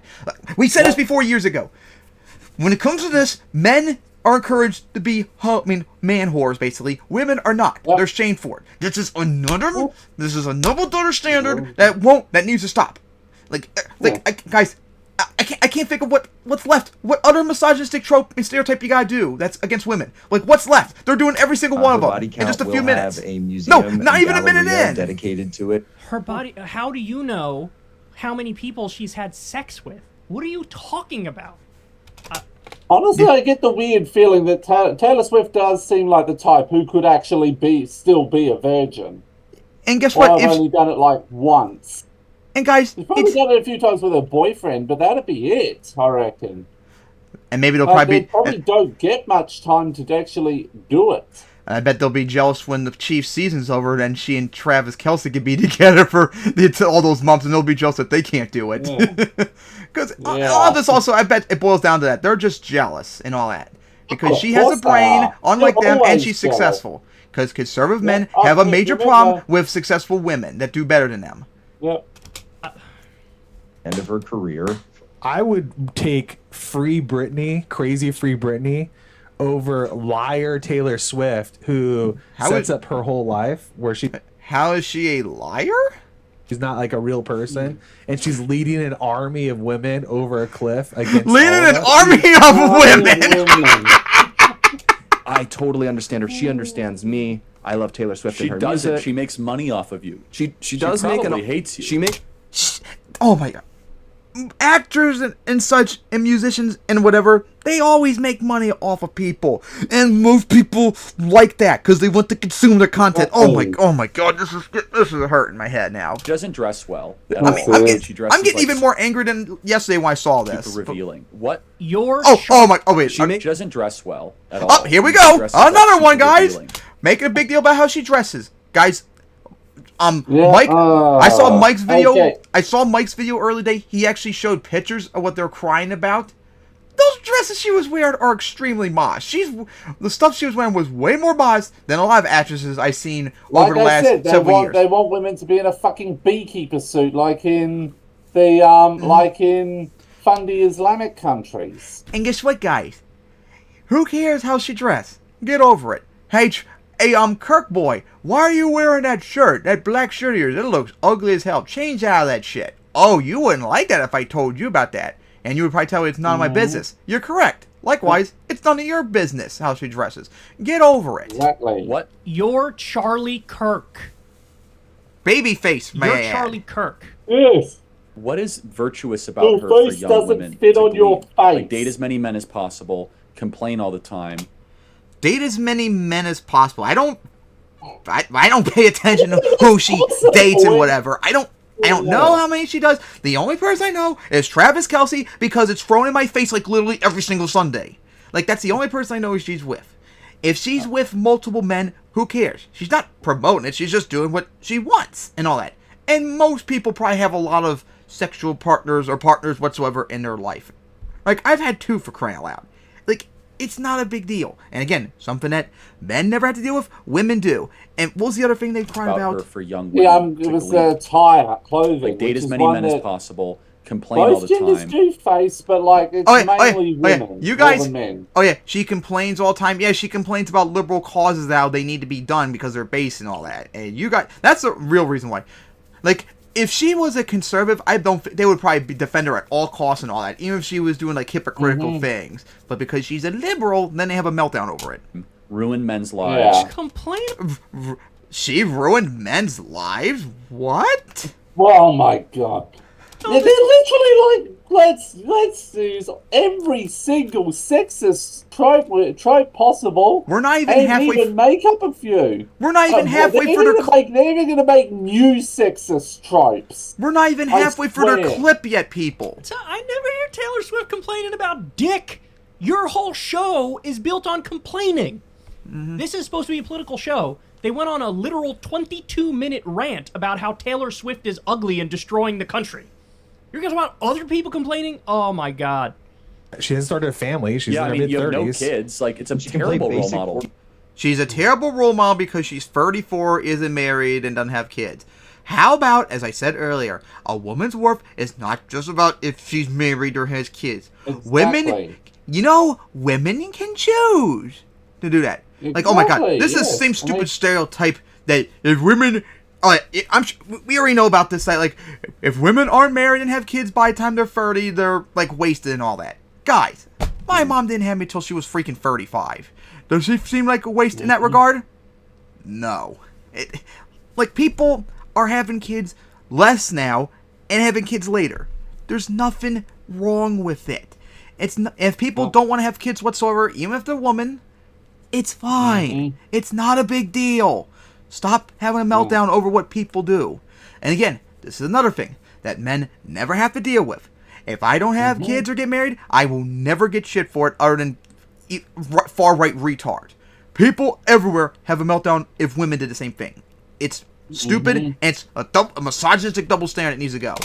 We said this before years ago. When it comes to this, men are encouraged to be, man whores, basically. Women are not. Yep. They're shamed for it. This is another double standard that needs to stop. Guys, I can't think of what's left. What other misogynistic trope and stereotype you gotta do that's against women? Like, what's left? They're doing every single one of them Body in count just a will few minutes. Have a museum No, not and even a minute galleria in. dedicated to it. Her body. How do you know how many people she's had sex with? What are you talking about? Honestly, I get the weird feeling that Taylor Swift does seem like the type who could actually still be a virgin. And guess Well, what? I've only done it like once. And guys, She's probably done it a few times with her boyfriend, but that'd be it, I reckon. and maybe they'll Like, probably they probably don't get much time to actually do it. I bet they'll be jealous when the Chiefs season's over, and she and Travis Kelce could be together for all those months, and they'll be jealous that they can't do it. Because all this also, I bet it boils down to that. They're just jealous and all that. Because she has a brain, unlike them, and she's successful. Because conservative men have a major problem with successful women that do better than them. Yep. End of her career. I would take Free Britney, crazy Free Britney, over liar Taylor Swift, who sets up her whole life where How is she a liar? she's not like a real person, and she's leading an army of women over a cliff against Leading all an of us. army of women! I totally understand her. She understands me. I love Taylor Swift She and her doesn't. music. She makes money off of you. She does make probably hates you. She make Oh my god. Actors and such and musicians and whatever, they always make money off of people, and most people like that because they want to consume their content. Oh my god, this is hurting my head now. She doesn't dress well. I'm getting, She dresses I'm getting like even more angry than yesterday when I saw this. super revealing. What? Wait. She doesn't dress well at all. Oh, here we She go. dresses like Another one, super guys. revealing. Making a big deal about how she dresses, guys. Yeah, Mike, I saw Mike's video. okay. I saw Mike's video earlier today. He actually showed pictures of what they're crying about. Those dresses she was wearing are extremely modest. The stuff she was wearing was way more modest than a lot of actresses I've seen over the last several years. They want women to be in a fucking beekeeper suit, like in the like in Fundy Islamic countries. And guess what, guys? Who cares how she dressed? Get over it. Hey, Kirk boy, why are you wearing that shirt? That black shirt of yours, it looks ugly as hell. Change out of that shit. Oh, you wouldn't like that if I told you about that. And you would probably tell me it's none of my business. You're correct. Likewise, it's none of your business how she dresses. Get over it. Exactly. What? You're Charlie Kirk. Babyface, man. You're Charlie Kirk. Yes. What is virtuous about Your her for face young doesn't women? fit to on your glean? face. Like, date as many men as possible, complain all the time. Date as many men as possible. I don't pay attention to who she dates and whatever. I don't know how many she does. The only person I know is Travis Kelce because it's thrown in my face like literally every single Sunday. Like, that's the only person I know she's with. If she's with multiple men, who cares? She's not promoting it. She's just doing what she wants and all that. And most people probably have a lot of sexual partners or partners whatsoever in their life. Like, I've had 2 for crying out loud. Like, it's not a big deal. And again, something that men never have to deal with, women do. And what was the other thing they cried About her about? for young women. Yeah, it was attire, clothing. Like, date which as is many one men as that possible, complain all both the genders time. do face, but like it's mainly women. You guys, more than men. oh yeah, she complains all the time. Yeah, she complains about liberal causes how they need to be done because they're base and all that. And you guys, that's the real reason why. Like, if she was a conservative, they would probably defend her at all costs and all that, even if she was doing like hypocritical things. But because she's a liberal, then they have a meltdown over it. Ruin men's lives. Yeah. Complain. She ruined men's lives? What? Oh my god. They're literally like, let's use every single sexist trope possible. We're not even and halfway. even make up a few. We're not even halfway they're through they're even gonna make new sexist tropes. We're not even halfway through their swear. clip yet, people. So I never hear Taylor Swift complaining about dick. Your whole show is built on complaining. This is supposed to be a political show. They went on a literal 22-minute rant about how Taylor Swift is ugly and destroying the country. You're going to talk about other people complaining? Oh, my God. She hasn't started a family. She's Yeah, in I her mean, you have no mid-30s. kids. Like, it's a She can play terrible role basic model. She's a terrible role model because she's 34, isn't married, and doesn't have kids. How about, as I said earlier, a woman's worth is not just about if she's married or has kids. Exactly. Women can choose to do that. Like, oh my god, this is the same stupid stereotype that if women... we already know about this. Like, if women aren't married and have kids by the time they're 30, they're, like, wasted and all that. Guys, my mom didn't have me till she was freaking 35. Does she seem like a waste in that regard? No. Like, people are having kids less now and having kids later. There's nothing wrong with it. if people don't want to have kids whatsoever, even if they're woman, it's fine. It's not a big deal. Stop having a meltdown over what people do. And again, this is another thing that men never have to deal with. If I don't have kids or get married, I will never get shit for it other than far-right retard. People everywhere have a meltdown if women did the same thing. It's stupid, and it's a misogynistic double standard that needs to go.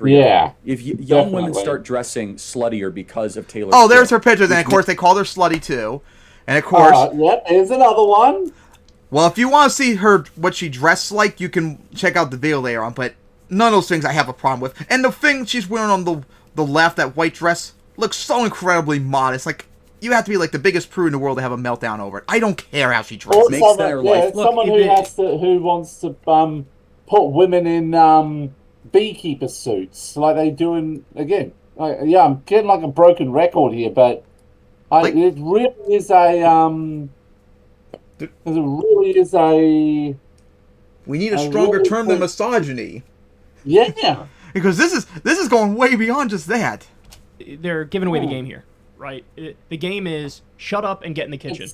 Yeah. If young women start dressing sluttier because of Taylor Oh, Swift, there's her picture. Then, of course, they call her slutty, too. And, of course... Yep, here's another one. Well, if you want to see what she dressed like, you can check out the video later on, but none of those things I have a problem with. And the thing she's wearing on the left, that white dress, looks so incredibly modest. Like, you have to be like the biggest prude in the world to have a meltdown over it. I don't care how she dresses. Makes their life. Look, someone who wants to put women in beekeeper suits like they do in again. I'm getting like a broken record here, but it really is a We need a stronger term than misogyny. Yeah. Because this is going way beyond just that. They're giving away the game here, right? The game is shut up and get in the kitchen.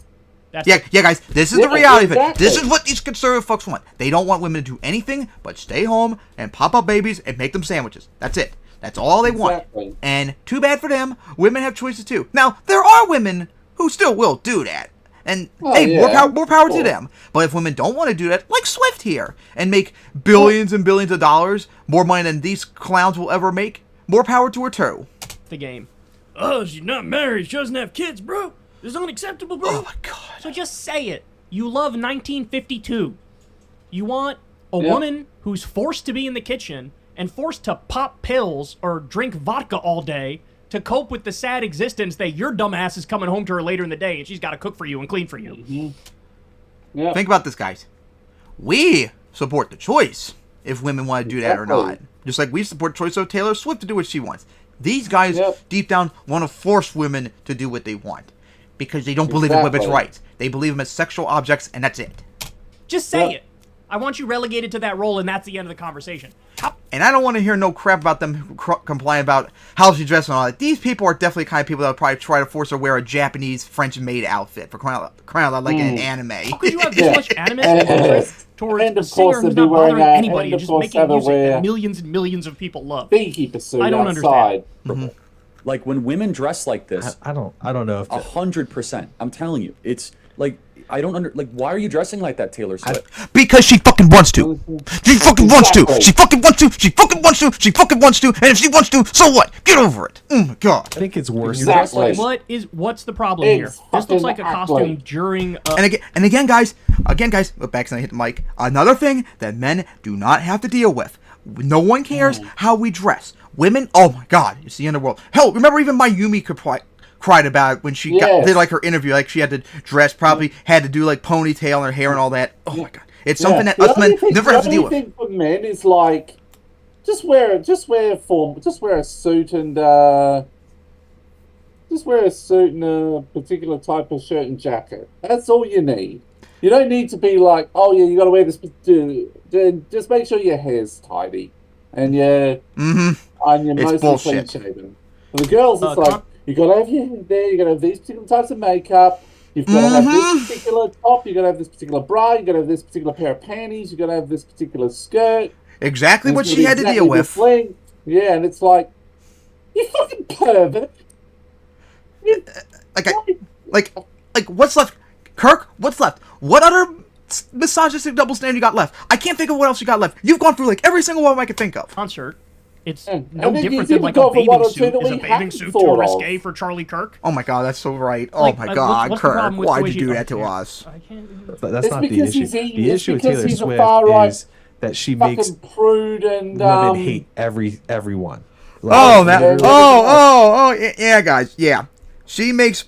Yeah, guys, this is the reality of it. This is what these conservative fucks want. They don't want women to do anything but stay home and pop up babies and make them sandwiches. That's it. That's all they want. And too bad for them. Women have choices too. Now, there are women who still will do that. And more power to them. But if women don't want to do that, like Swift here, and make billions and billions of dollars, more money than these clowns will ever make, more power to her too. The game. Oh, she's not married. She doesn't have kids, bro. This is unacceptable, bro. Oh my god. So just say it. You love 1952. You want a woman who's forced to be in the kitchen and forced to pop pills or drink vodka all day to cope with the sad existence that your dumbass is coming home to her later in the day and she's got to cook for you and clean for you. Yeah. Think about this, guys. We support the choice if women want to do that or not. Just like we support the choice of Taylor Swift to do what she wants. These guys, deep down, want to force women to do what they want. Because they don't believe in women's rights. They believe them as sexual objects, and that's it. Just say it. I want you relegated to that role, and that's the end of the conversation. And I don't want to hear no crap about them complaining about how she dressed and all that. These people are definitely the kind of people that would probably try to force her to wear a Japanese French-made outfit for crying out loud, like an anime. How could you have this much animus towards a singer who's not bothering anybody and just making music that millions and millions of people love? Beekeeper suit I don't understand. Like when women dress like this, I don't know if 100%. I'm telling you, it's like I don't why are you dressing like that, Taylor Swift? Because she fucking wants to. She fucking wants to. She fucking wants to. She fucking wants to. She fucking wants to. And if she wants to, so what? Get over it. Oh my god. I think it's worse. What's the problem here? This looks like a costume during. And again, guys. Look back and I hit the mic. Another thing that men do not have to deal with. No one cares how we dress. Women, oh my god, it's the end of the world. Hell, remember even Mayumi cried about it when she did like her interview, like she had to dress properly, had to do like ponytail in her hair and all that. Oh my god, it's something that us men never have to deal with. The only thing for men is like, just wear a suit and a particular type of shirt and jacket. That's all you need. You don't need to be like, oh yeah, you got to wear this. Just make sure your hair's tidy and you're mostly clean shaven. For the girls, it's like you got to have your hair there. You got to have these particular types of makeup. You've got to have this particular top. You got to have this particular bra. You got to have this particular pair of panties. You got to have this particular skirt. Exactly what she had to deal with. Yeah, and it's like, you fucking pervert. Like, what's left? Kirk, what's left? What other misogynistic double standard you got left? I can't think of what else you got left. You've gone through like every single one I could think of. Concert. It's no different than like a bathing suit. Is a bathing suit too risque for Charlie Kirk? Oh my god, that's so right. Oh my god, Kirk, why'd you do that to us? That's not the issue. The issue with Taylor Swift is that she makes prude and women hate everyone. Yeah, guys, yeah. She makes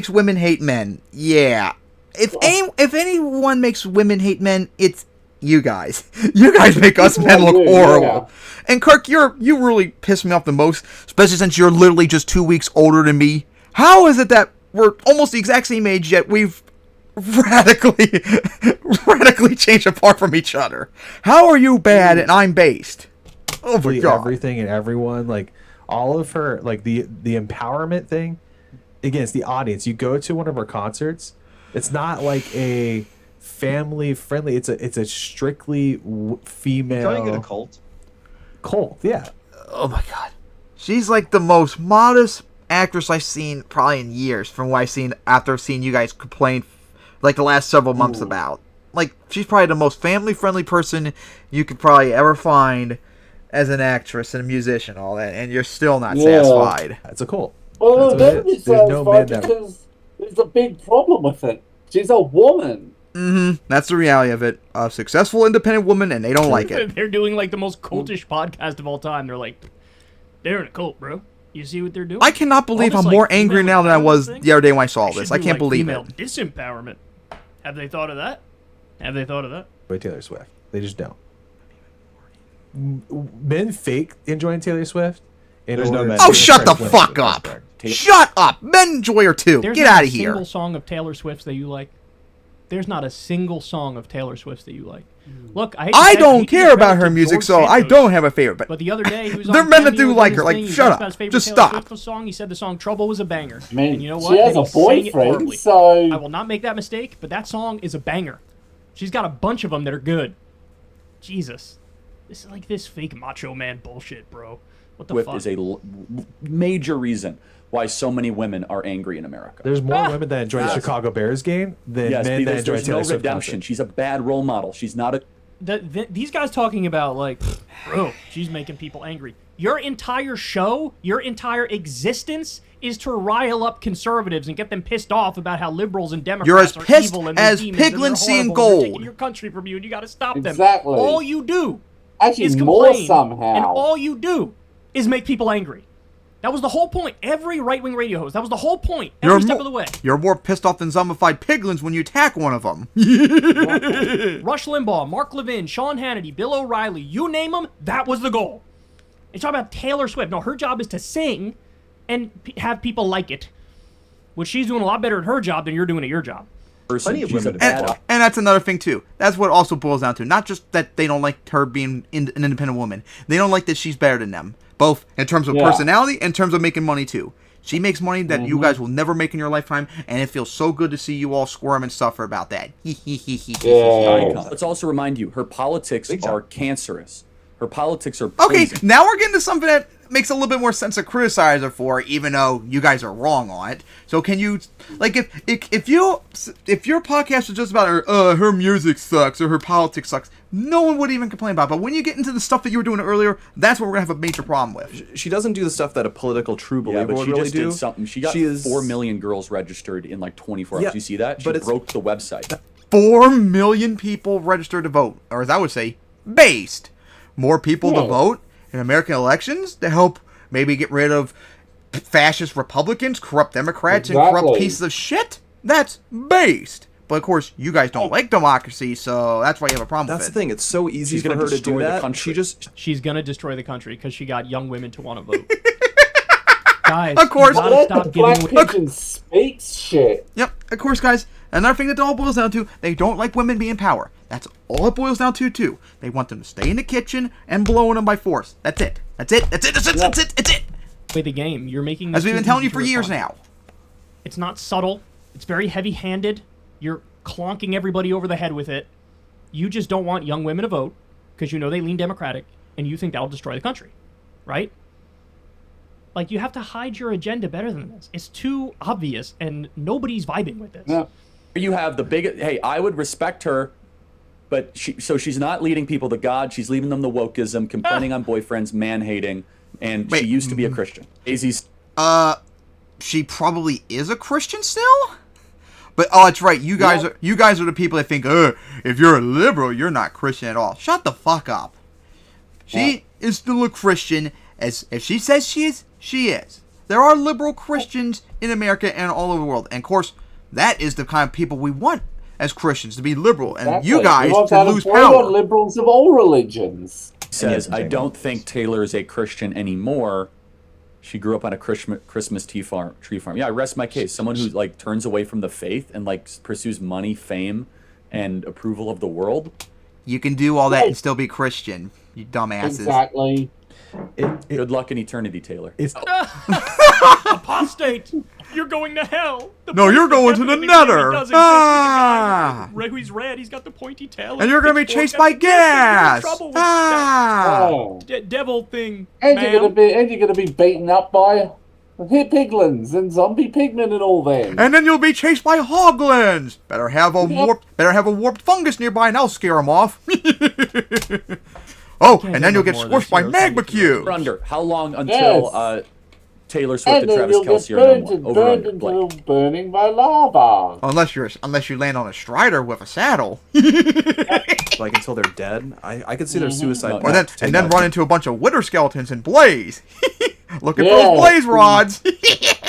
women hate men. Yeah. If anyone makes women hate men, it's you guys. You guys make us men look horrible. Yeah. And Kirk, you really piss me off the most, especially since you're literally just 2 weeks older than me. How is it that we're almost the exact same age, yet we've radically changed apart from each other? How are you bad and I'm based? Oh my god. Everything and everyone, like all of her like the empowerment thing. Again, it's the audience. You go to one of her concerts, it's not like a family friendly. It's a strictly female. Calling it a cult. Cult, yeah. Oh my god. She's like the most modest actress I've seen probably in years from what I've seen after seeing you guys complain like the last several months about. Like, she's probably the most family-friendly person you could probably ever find as an actress and a musician, all that, and you're still not satisfied. That's a cult. Well, That's what it don't be is. There's no satisfied men that- because there's a big problem with it. She's a woman. That's the reality of it. A successful independent woman, and they don't like it. They're doing like the most cultish podcast of all time. They're like, they're in a cult, bro. You see what they're doing? I cannot believe All I'm this, more like, angry female now than I was empowerment thing? the other day when I saw They should this. I do, can't like, believe female it. disempowerment. Have they thought of that? Have they thought of that? By Taylor Swift. They just don't. Men fake enjoying Taylor Swift. There's no men. Oh, shut the Taylor fuck Swift. up! correct. Shut up! Men enjoy her too. There's Get not out a of here. single song of Taylor Swift's that you like. There's not a single song of Taylor Swift's that you like. Look, I don't care about her music, so I don't have a favorite. But the other day, he was There on are men that Cameo do doing like his her. Like, thing. He shut talked up. about his favorite Just Taylor stop. Swift song. He said the song "Trouble" was a banger. I mean, And you know what? she has And a he sang it boyfriend, horribly. so I will not make that mistake. But that song is a banger. She's got a bunch of them that are good. Jesus, this is like this fake macho man bullshit, bro. What the Swift fuck? is a major reason why so many women are angry in America. There's more women that enjoy the Chicago Bears game than Yes, men that because enjoy there's Taylor no Swift redemption. concert. She's a bad role model. She's not a. These guys talking about like, bro, she's making people angry. Your entire show, your entire existence is to rile up conservatives and get them pissed off about how liberals and Democrats You're as are pissed evil and they're as demons and piglins they're seeing horrible and they're gold. taking your country from you and you got to stop them. Exactly. All you do actually is more complain, somehow. and all you do is make people angry. That was the whole point. Every right-wing radio host, that was the whole point. Every step of the way. You're more pissed off than zombified piglins when you attack one of them. Rush Limbaugh, Mark Levin, Sean Hannity, Bill O'Reilly, you name them, that was the goal. And talk about Taylor Swift. No, her job is to sing and have people like it. Which she's doing a lot better at her job than you're doing at your job. Person. Plenty of She's a women bad. that And that's another thing too. That's what also boils down to. Not just that they don't like her being an independent woman. They don't like that she's better than them. Both in terms of personality and in terms of making money too. She makes money that you guys will never make in your lifetime, and it feels so good to see you all squirm and suffer about that. Yeah. Let's also remind you, her politics Big time. are cancerous. Her politics are Okay, poison. now we're getting to something that makes a little bit more sense to criticize her for, even though you guys are wrong on it. So can you, like, if your podcast was just about her music sucks or her politics sucks, no one would even complain about it. But when you get into the stuff that you were doing earlier, that's what we're gonna have a major problem with. She doesn't do the stuff that a political true Yeah, believer but would she really just do. did something. She got 4 million girls registered in like 24 hours. Yeah, You see that? She but it's- broke the website. 4 million people registered to vote, or as I would say, based. More people to vote in American elections to help maybe get rid of fascist Republicans, corrupt Democrats, and corrupt Exactly. pieces of shit. That's based. But of course, you guys don't like democracy, so that's why you have a problem That's with the it. thing. It's so easy She's for gonna her to destroy do the that. country. She just She's gonna destroy the country because she got young women to want to vote. Guys, Of course. you gotta Let stop the giving black away. pigeon speaks shit. Yep, of course, guys. Another thing that it all boils down to, they don't like women being in power. That's all it boils down to, too. They want them to stay in the kitchen and blowing them by force. That's it. That's it. That's it. That's it. That's it. That's it. Play the game. You're making As this we've been too telling easy you for to years respond. now. It's not subtle. It's very heavy-handed. You're clonking everybody over the head with it. You just don't want young women to vote because you know they lean Democratic, and you think that'll destroy the country, right? Like, you have to hide your agenda better than this. It's too obvious, and nobody's vibing with this. Yeah. You have the big. Hey, I would respect her, but she's not leading people to God. She's leading them to wokeism, complaining on boyfriends, man hating, and Wait. she used to be a Christian. Daisy's. She probably is a Christian still? But oh, that's right. You guys are the people that think, if you're a liberal, you're not Christian at all. Shut the fuck up. She is still a Christian. As if she says she is, she is. There are liberal Christians in America and all over the world, and of course, that is the kind of people we want as Christians to be liberal, and you guys want to lose avoid on power. liberals of all religions. Says, Yeah, I don't think Taylor is a Christian anymore. She grew up on a Christmas tree farm. Yeah, I rest my case. Someone who like turns away from the faith and like pursues money, fame, and approval of the world. You can do all that and still be Christian, you dumbasses. Exactly. Good luck in eternity, Taylor. It's Apostate! You're going to hell. No, you're going to the nether. He's red. He's got the pointy tail. And you're going to be chased by gas. Devil thing. And you're gonna be beaten up by piglins and zombie pigmen and all that. And then you'll be chased by hoglins. Better have a warped fungus nearby, and I'll scare them off. And then you'll get squished by magma cube. Under. How long until Taylor Swift and Travis Kelce are no more? Over under. Blake. Burning by lava. Unless you land on a strider with a saddle. Like until they're dead. I could see their suicide. Or then run into a bunch of wither skeletons and blaze. Looking for those blaze rods.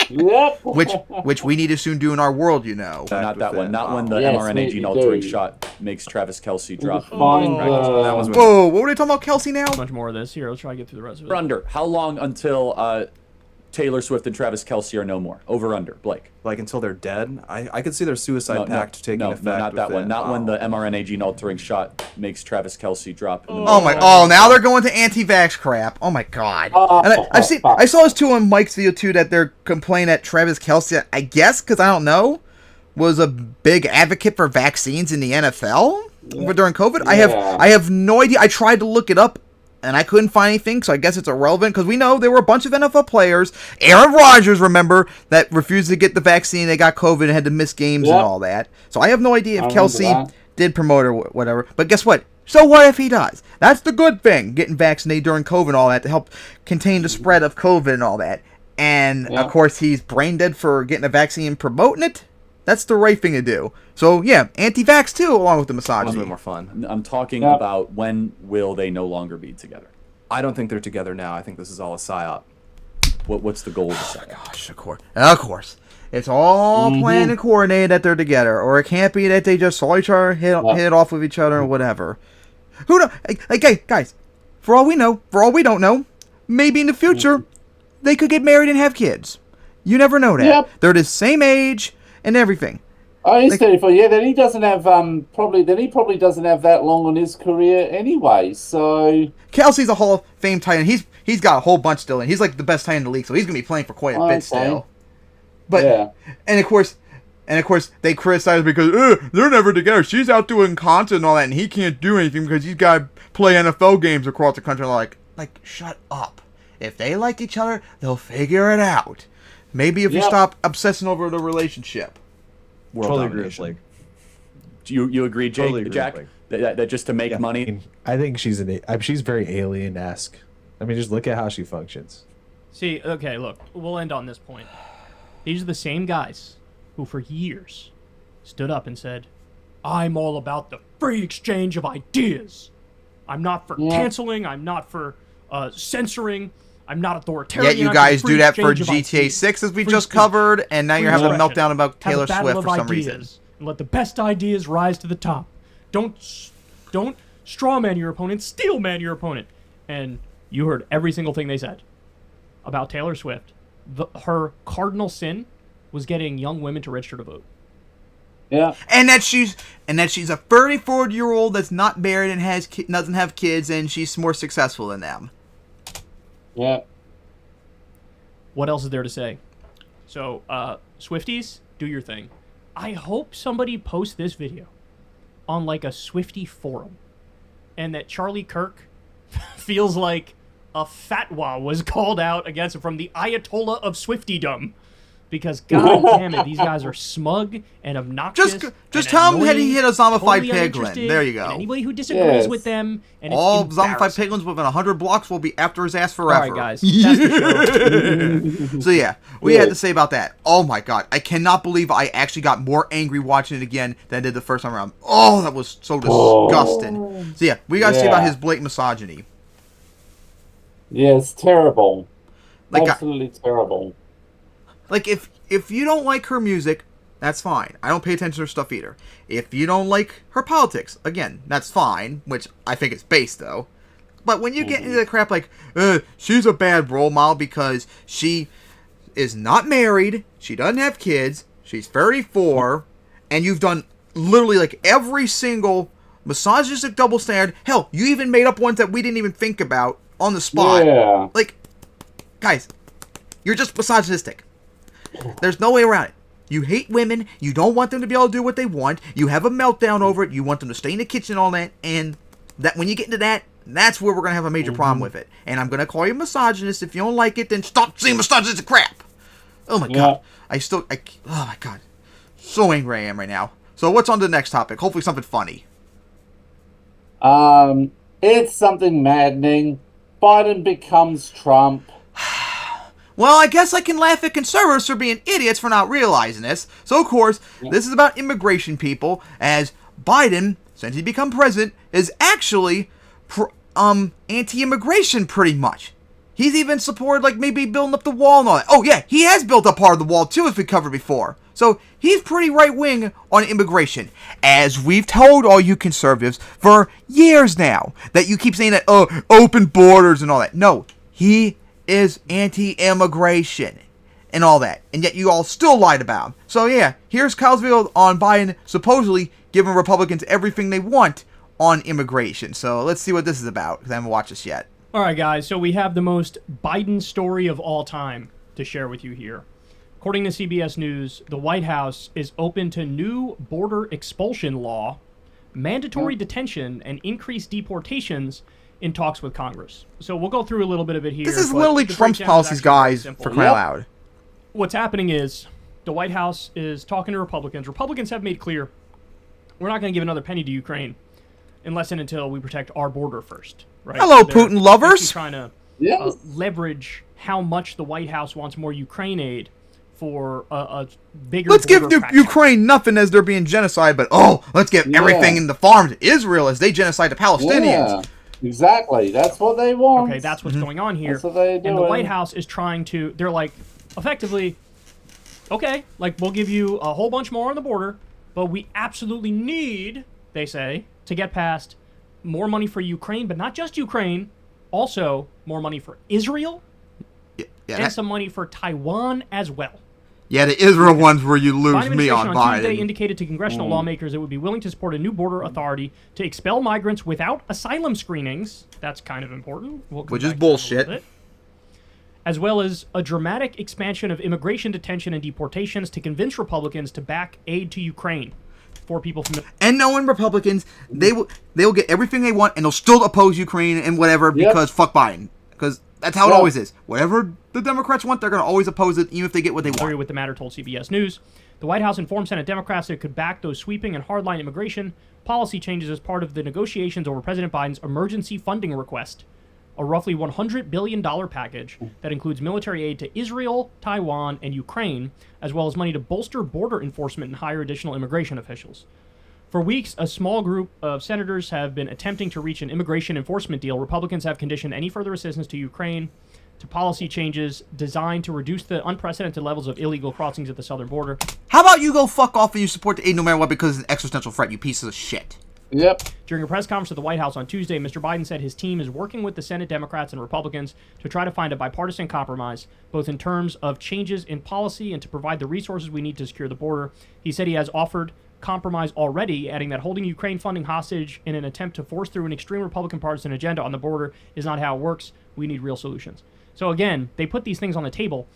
Yep. Which we need to soon do in our world, you know. Not that one. Not when the mRNA gene altering shot makes Travis Kelce drop. Whoa, what were they talking about, Kelce now? Much more of this. Here, let's try to get through the rest of it. Under. How long until Taylor Swift and Travis Kelce are no more? Over under. Blake. Like until they're dead. I could see their suicide pact taking effect. No, not that one. Not when the mRNA gene altering shot makes Travis Kelce drop. Now they're going to anti-vax crap. Oh my god. And I saw this too on Mike's video too, that they're complaining that Travis Kelce, I guess, because I don't know, was a big advocate for vaccines in the NFL during COVID. Yeah. I have no idea. I tried to look it up, and I couldn't find anything, so I guess it's irrelevant, because we know there were a bunch of NFL players. Aaron Rodgers, remember, that refused to get the vaccine. They got COVID and had to miss games and all that. So I have no idea if Kelce did promote or whatever. But guess what? So what if he does? That's the good thing, getting vaccinated during COVID and all that to help contain the spread of COVID and all that. And, of course, he's brain dead for getting a vaccine and promoting it. That's the right thing to do. So, yeah, anti-vax, too, along with the misogyny. A little bit more fun. I'm talking about when will they no longer be together? I don't think they're together now. I think this is all a psyop. What's the goal of the psyop? Gosh, of course. It's all planned and coordinated that they're together. Or it can't be that they just saw each other, hit it off with each other, or whatever. Who knows? Hey, guys, for all we don't know, maybe in the future, they could get married and have kids. You never know that. Yep. They're the same age and everything. Oh, he's 34. Yeah, then he doesn't have probably doesn't have that long on his career anyway. So Kelsey's a Hall of Fame tight end. He's got a whole bunch still in. He's like the best tight end in the league, so he's gonna be playing for quite a bit still. But and of course they criticize because they're never together. She's out doing content and all that, and he can't do anything because he's got to play NFL games across the country. Like shut up. If they like each other, they'll figure it out. Maybe if you stop obsessing over the relationship. Totally agree with Blake. You agree, Jake, Totally agree Jack? with That just to make money? I think she's very alien-esque. I mean, just look at how she functions. See, okay, look, we'll end on this point. These are the same guys who for years stood up and said, I'm all about the free exchange of ideas. I'm not for canceling. I'm not for censoring. I'm not authoritarian. Yeah, you guys do that for GTA 6 as we just covered, and now you're having a meltdown about Taylor Swift for some reason. And let the best ideas rise to the top. Don't strawman your opponent, steelman your opponent. And you heard every single thing they said about Taylor Swift. Her cardinal sin was getting young women to register to vote. Yeah. And that she's a 34-year-old that's not married and doesn't have kids, and she's more successful than them. Yeah. What else is there to say? So, Swifties, do your thing. I hope somebody posts this video on like a Swiftie forum, and that Charlie Kirk feels like a fatwa was called out against him from the Ayatollah of Swiftiedom. Because, god damn it, these guys are smug and obnoxious. Just tell him that he hit a zombified piglin. There you go. Anybody who disagrees with them, and all it's zombified piglins within 100 blocks will be after his ass forever. All right, guys. That's the show. So yeah, we had to say about that. Oh my god, I cannot believe I actually got more angry watching it again than I did the first time around. Oh, that was so disgusting. So yeah, we got to say about his blatant misogyny. Yeah, it's terrible. Like, absolutely terrible. Like, if you don't like her music, that's fine. I don't pay attention to her stuff either. If you don't like her politics, again, that's fine, which I think is based, though. But when you get into the crap like, she's a bad role model because she is not married, she doesn't have kids, she's 34, and you've done literally, like, every single misogynistic double standard. Hell, you even made up ones that we didn't even think about on the spot. Yeah. Like, guys, you're just misogynistic. There's no way around it. You hate women. You don't want them to be able to do what they want. You have a meltdown over it. You want them to stay in the kitchen and all that. And that when you get into that, that's where we're going to have a major problem with it. And I'm going to call you misogynist. If you don't like it, then stop saying misogynistic crap. Oh my God. Oh my God. So angry I am right now. So what's on to the next topic? Hopefully something funny. It's something maddening. Biden becomes Trump. Well, I guess I can laugh at conservatives for being idiots for not realizing this. So, of course, this is about immigration people, as Biden, since he become president, is actually anti-immigration pretty much. He's even supported, like, maybe building up the wall and all that. Oh, yeah, he has built up part of the wall, too, as we covered before. So, he's pretty right-wing on immigration. As we've told all you conservatives for years now, that you keep saying that, open borders and all that. No, he is anti-immigration and all that. And yet you all still lied about him. So, yeah, here's Kyle's video on Biden supposedly giving Republicans everything they want on immigration. So, let's see what this is about, because I haven't watched this yet. All right, guys, so we have the most Biden story of all time to share with you here. According to CBS News, the White House is open to new border expulsion law, mandatory detention, and increased deportations in talks with Congress. So we'll go through a little bit of it here. This is literally Trump's policies, guys, for crying out loud. What's happening is the White House is talking to Republicans. Republicans have made clear, we're not going to give another penny to Ukraine unless and until we protect our border first. Right? Hello, So Putin lovers. trying to leverage how much the White House wants more Ukraine aid for a bigger. Let's give border Ukraine nothing as they're being genocide, but let's give everything in the farms to Israel as they genocide the Palestinians. Yeah, exactly. That's what they want. Okay, that's what's going on here. That's what they do. And the White House is trying to. They're like, effectively, okay, like we'll give you a whole bunch more on the border, but we absolutely need, they say, to get past more money for Ukraine, but not just Ukraine, also more money for Israel and some money for Taiwan as well. Yeah, the Israel ones where you lose Biden me on Biden. Tuesday indicated to congressional lawmakers it would be willing to support a new border authority to expel migrants without asylum screenings. That's kind of important. Which is bullshit. As well as a dramatic expansion of immigration detention and deportations to convince Republicans to back aid to Ukraine. For people from and knowing Republicans, they will get everything they want, and they'll still oppose Ukraine and whatever because fuck Biden. Because that's how it always is. Whatever the Democrats want, they're going to always oppose it, even if they get what they want. With the matter told CBS News, the White House informed Senate Democrats that it could back those sweeping and hardline immigration policy changes as part of the negotiations over President Biden's emergency funding request, a roughly $100 billion package that includes military aid to Israel, Taiwan, and Ukraine, as well as money to bolster border enforcement and hire additional immigration officials. For weeks, a small group of senators have been attempting to reach an immigration enforcement deal. Republicans have conditioned any further assistance to Ukraine to policy changes designed to reduce the unprecedented levels of illegal crossings at the southern border. How about you go fuck off and you support the aid no matter what because it's an existential threat, you pieces of shit. Yep. During a press conference at the White House on Tuesday, Mr. Biden said his team is working with the Senate Democrats and Republicans to try to find a bipartisan compromise, both in terms of changes in policy and to provide the resources we need to secure the border. He said he has offered compromise already, adding that holding Ukraine funding hostage in an attempt to force through an extreme Republican partisan agenda on the border is not how it works. We need real solutions. So again, they put these things on the table.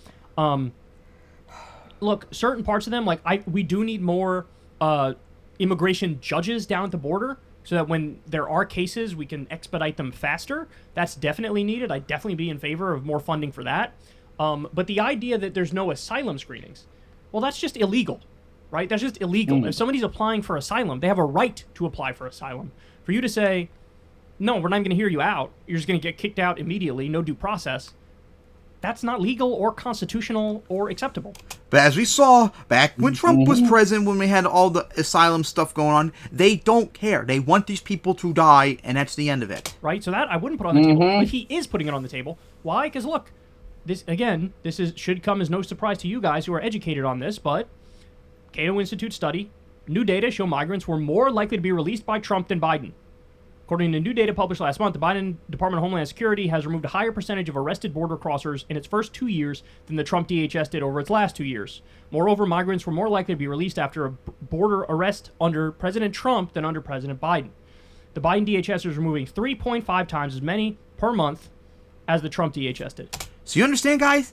Look, certain parts of them, like we do need more immigration judges down at the border so that when there are cases, we can expedite them faster. That's definitely needed. I'd definitely be in favor of more funding for that. But the idea that there's no asylum screenings, well, that's just illegal, right? That's just illegal. If somebody's applying for asylum, they have a right to apply for asylum. For you to say, no, we're not going to hear you out, you're just going to get kicked out immediately, no due process, that's not legal or constitutional or acceptable. But as we saw back when Trump was president, when we had all the asylum stuff going on, they don't care. They want these people to die, and that's the end of it. Right? So that I wouldn't put on the table. But he is putting it on the table. Why? Because look, this should come as no surprise to you guys who are educated on this, but Cato Institute study, new data show migrants were more likely to be released by Trump than Biden. According to new data published last month, the Biden Department of Homeland Security has removed a higher percentage of arrested border crossers in its first 2 years than the Trump DHS did over its last 2 years. Moreover, migrants were more likely to be released after a border arrest under President Trump than under President Biden. The Biden DHS is removing 3.5 times as many per month as the Trump DHS did. So you understand, guys?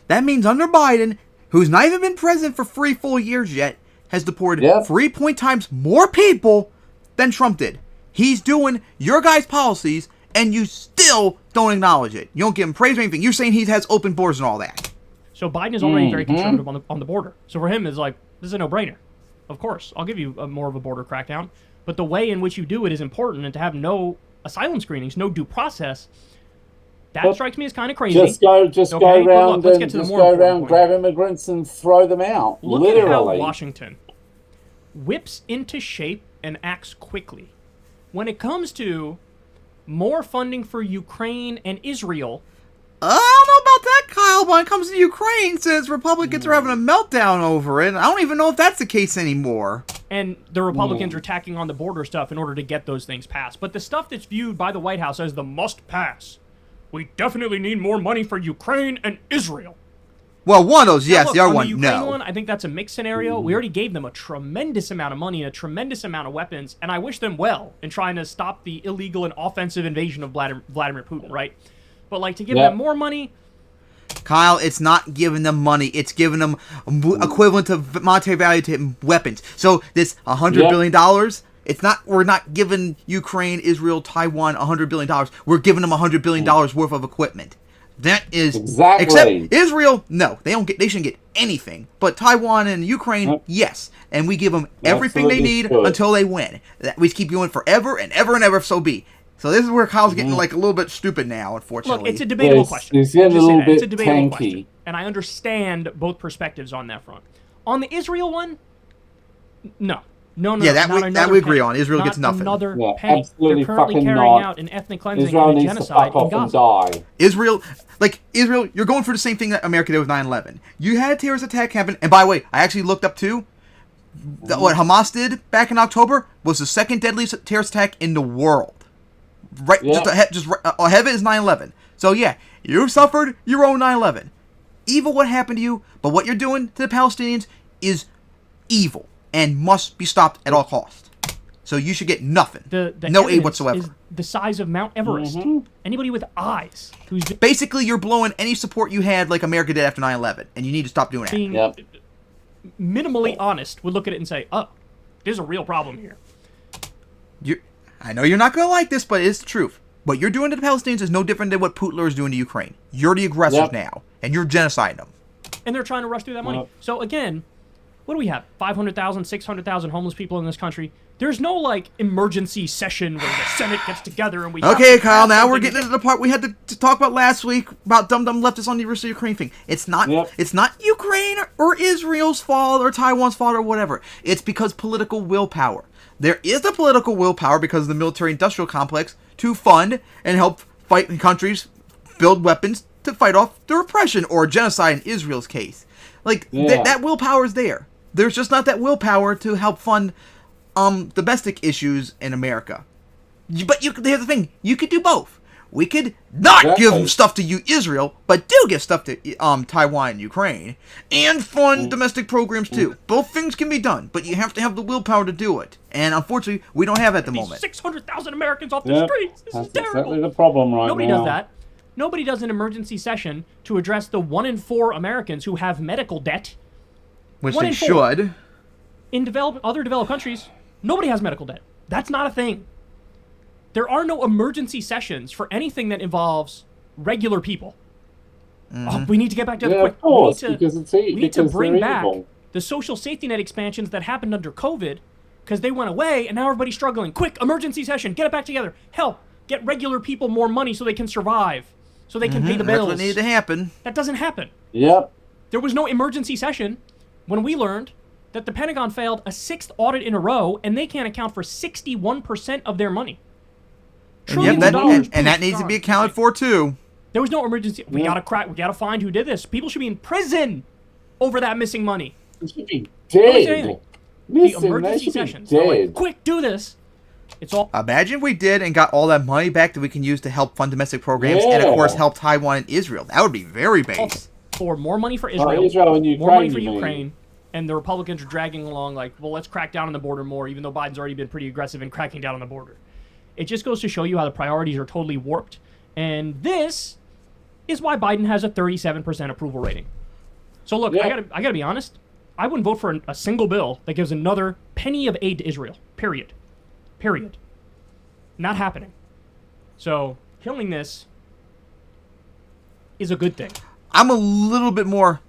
That means under Biden, who's not even been president for 3 full years yet, has deported 3 times more people than Trump did. He's doing your guys' policies, and you still don't acknowledge it. You don't give him praise or anything. You're saying he has open borders and all that. So Biden is already very conservative on the border. So for him, it's like, this is a no-brainer. Of course, I'll give you more of a border crackdown. But the way in which you do it is important, and to have no asylum screenings, no due process, that strikes me as kind of crazy. Just go around and grab immigrants and throw them out. Look literally. at how Washington whips into shape and acts quickly. When it comes to more funding for Ukraine and Israel, I don't know about that, Kyle. When it comes to Ukraine, since Republicans are having a meltdown over it, I don't even know if that's the case anymore. And the Republicans are tacking on the border stuff in order to get those things passed. But the stuff that's viewed by the White House as the must-pass, we definitely need more money for Ukraine and Israel. Well, one of those, yes. Look, the other on one, the Ukraine no. one, I think that's a mixed scenario. We already gave them a tremendous amount of money and a tremendous amount of weapons, and I wish them well in trying to stop the illegal and offensive invasion of Vladimir Putin, right? But, like, to give them more money... Kyle, it's not giving them money. It's giving them equivalent to monetary value to weapons. So this $100 billion, it's not. We're not giving Ukraine, Israel, Taiwan $100 billion. We're giving them $100 billion worth of equipment. That is exactly. Except Israel, no, they don't get. They shouldn't get anything. But Taiwan and Ukraine, yes, and we give them everything they need until they win. We keep going forever and ever and ever if so be. So this is where Kyle's getting like a little bit stupid now, unfortunately. Look, it's a debatable question. It's getting a little bit it's a debatable tanky. question, and I understand both perspectives on that front. On the Israel one, no. Yeah, that we agree on. Israel gets nothing. Another Yeah, penny. absolutely They're currently fucking carrying not. out an ethnic cleansing Israel and a needs to genocide fuck off in and Gaza. die. Israel, you're going for the same thing that America did with 9/11. You had a terrorist attack happen, and by the way, I actually looked up too. What Hamas did back in October was the second deadliest terrorist attack in the world. Right, just ahead of it is 9/11. So yeah, you suffered your own 9/11. Evil what happened to you, but what you're doing to the Palestinians is evil and must be stopped at all costs. So you should get nothing. The no aid evidence whatsoever. is the size of Mount Everest. Anybody with eyes who's Basically, you're blowing any support you had like America did after 9/11, and you need to stop doing that. being minimally honest would look at it and say, "Oh, there's a real problem here." I know you're not going to like this, but it's the truth. What you're doing to the Palestinians is no different than what Putin is doing to Ukraine. You're the aggressors now, and you're genociding them. And they're trying to rush through that money. So again, what do we have? 500,000, 600,000 homeless people in this country. There's no, like, emergency session where the Senate gets together and we... Okay, Kyle, now we're getting into the part we had to talk about last week about dumb leftists on the University of Ukraine thing. It's not Ukraine or Israel's fault or Taiwan's fault or whatever. It's because political willpower. There is the political willpower because of the military-industrial complex to fund and help fight countries build weapons to fight off the repression or genocide in Israel's case. Like, that willpower is there. There's just not that willpower to help fund domestic issues in America. But here's the thing. You could do both. We could not give stuff to Israel, but do give stuff to Taiwan and Ukraine, and fund domestic programs too. Both things can be done, but you have to have the willpower to do it. And unfortunately, we don't have it at the moment. 600,000 Americans off the streets. This is terrible. Exactly the problem Nobody does that. Nobody does an emergency session to address the 1 in 4 Americans who have medical debt. Which they should. In other developed countries, nobody has medical debt. That's not a thing. There are no emergency sessions for anything that involves regular people. We need to get back to the quick. Of course, we need to bring back the social safety net expansions that happened under COVID because they went away and now everybody's struggling. Quick, emergency session, get it back together. Help, get regular people more money so they can survive, so they can pay the bills. That's what needed to happen. That doesn't happen. Yep. There was no emergency session when we learned that the Pentagon failed a 6th audit in a row and they can't account for 61% of their money. And that needs to be accounted for too. There was no emergency. We gotta find who did this. People should be in prison over that missing money. They should be dead. The emergency sessions. Like, quick, do this. It's all. Imagine we did and got all that money back that we can use to help fund domestic programs and of course help Taiwan and Israel. That would be very base. For more money for Israel, and Ukraine, more money for Ukraine, and the Republicans are dragging along like, well, let's crack down on the border more, even though Biden's already been pretty aggressive in cracking down on the border. It just goes to show you how the priorities are totally warped. And this is why Biden has a 37% approval rating. So look, I gotta be honest. I wouldn't vote for a single bill that gives another penny of aid to Israel. Period. Not happening. So killing this is a good thing. I'm a little bit more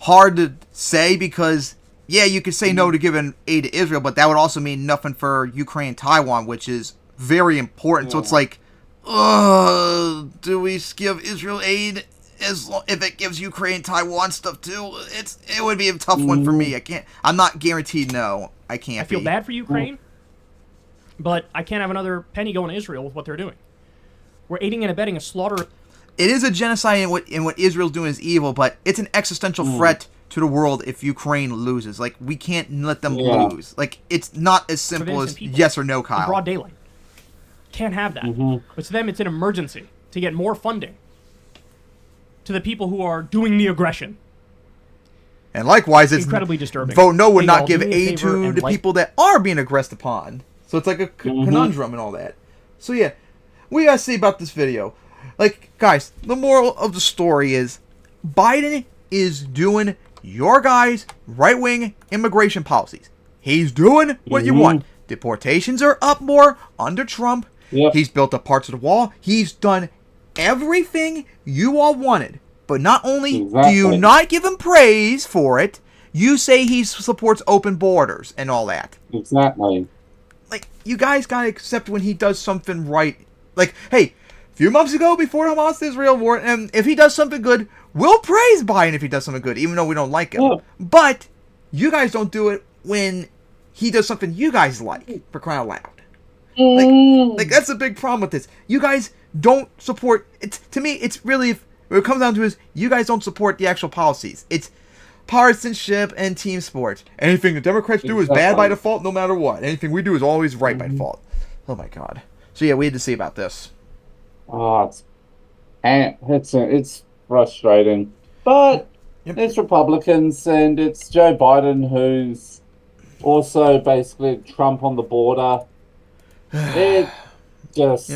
hard to say because, yeah, you could say no to giving aid to Israel, but that would also mean nothing for Ukraine, Taiwan, which is very important. So it's like, do we give Israel aid if it gives Ukraine, Taiwan stuff too? It would be a tough one for me. I'm not guaranteed. No, I can't. I feel bad for Ukraine, but I can't have another penny going to Israel with what they're doing. We're aiding and abetting a slaughter. It is a genocide, and what Israel's doing is evil, but it's an existential threat to the world if Ukraine loses. Like, we can't let them lose. Like, it's not as simple as yes or no, Kyle. In broad daylight. Can't have that. But to them, it's an emergency to get more funding to the people who are doing the aggression. And likewise, it's incredibly disturbing. Vote no would not give aid to the people that are being aggressed upon. So it's like a conundrum and all that. So yeah, we gotta see about this video. Like, guys, the moral of the story is Biden is doing your guys' right-wing immigration policies. He's doing what you want. Deportations are up more under Trump. Yep. He's built up parts of the wall. He's done everything you all wanted. But not only do you not give him praise for it, you say he supports open borders and all that. Exactly. Like, you guys gotta accept when he does something right. Like, hey, a few months ago before Hamas-Israel war, and if he does something good, we'll praise Biden if he does something good, even though we don't like him. Yeah. But you guys don't do it when he does something you guys like, for crying out loud. Like that's a big problem with this. You guys don't support it. To me, it's really, what it comes down to is you guys don't support the actual policies. It's partisanship and team sports. Anything the Democrats do is bad by default, no matter what. Anything we do is always right by default. Oh my God. So yeah, we had to see about this. Oh, it's frustrating, but it's Republicans and it's Joe Biden who's also basically Trump on the border. It just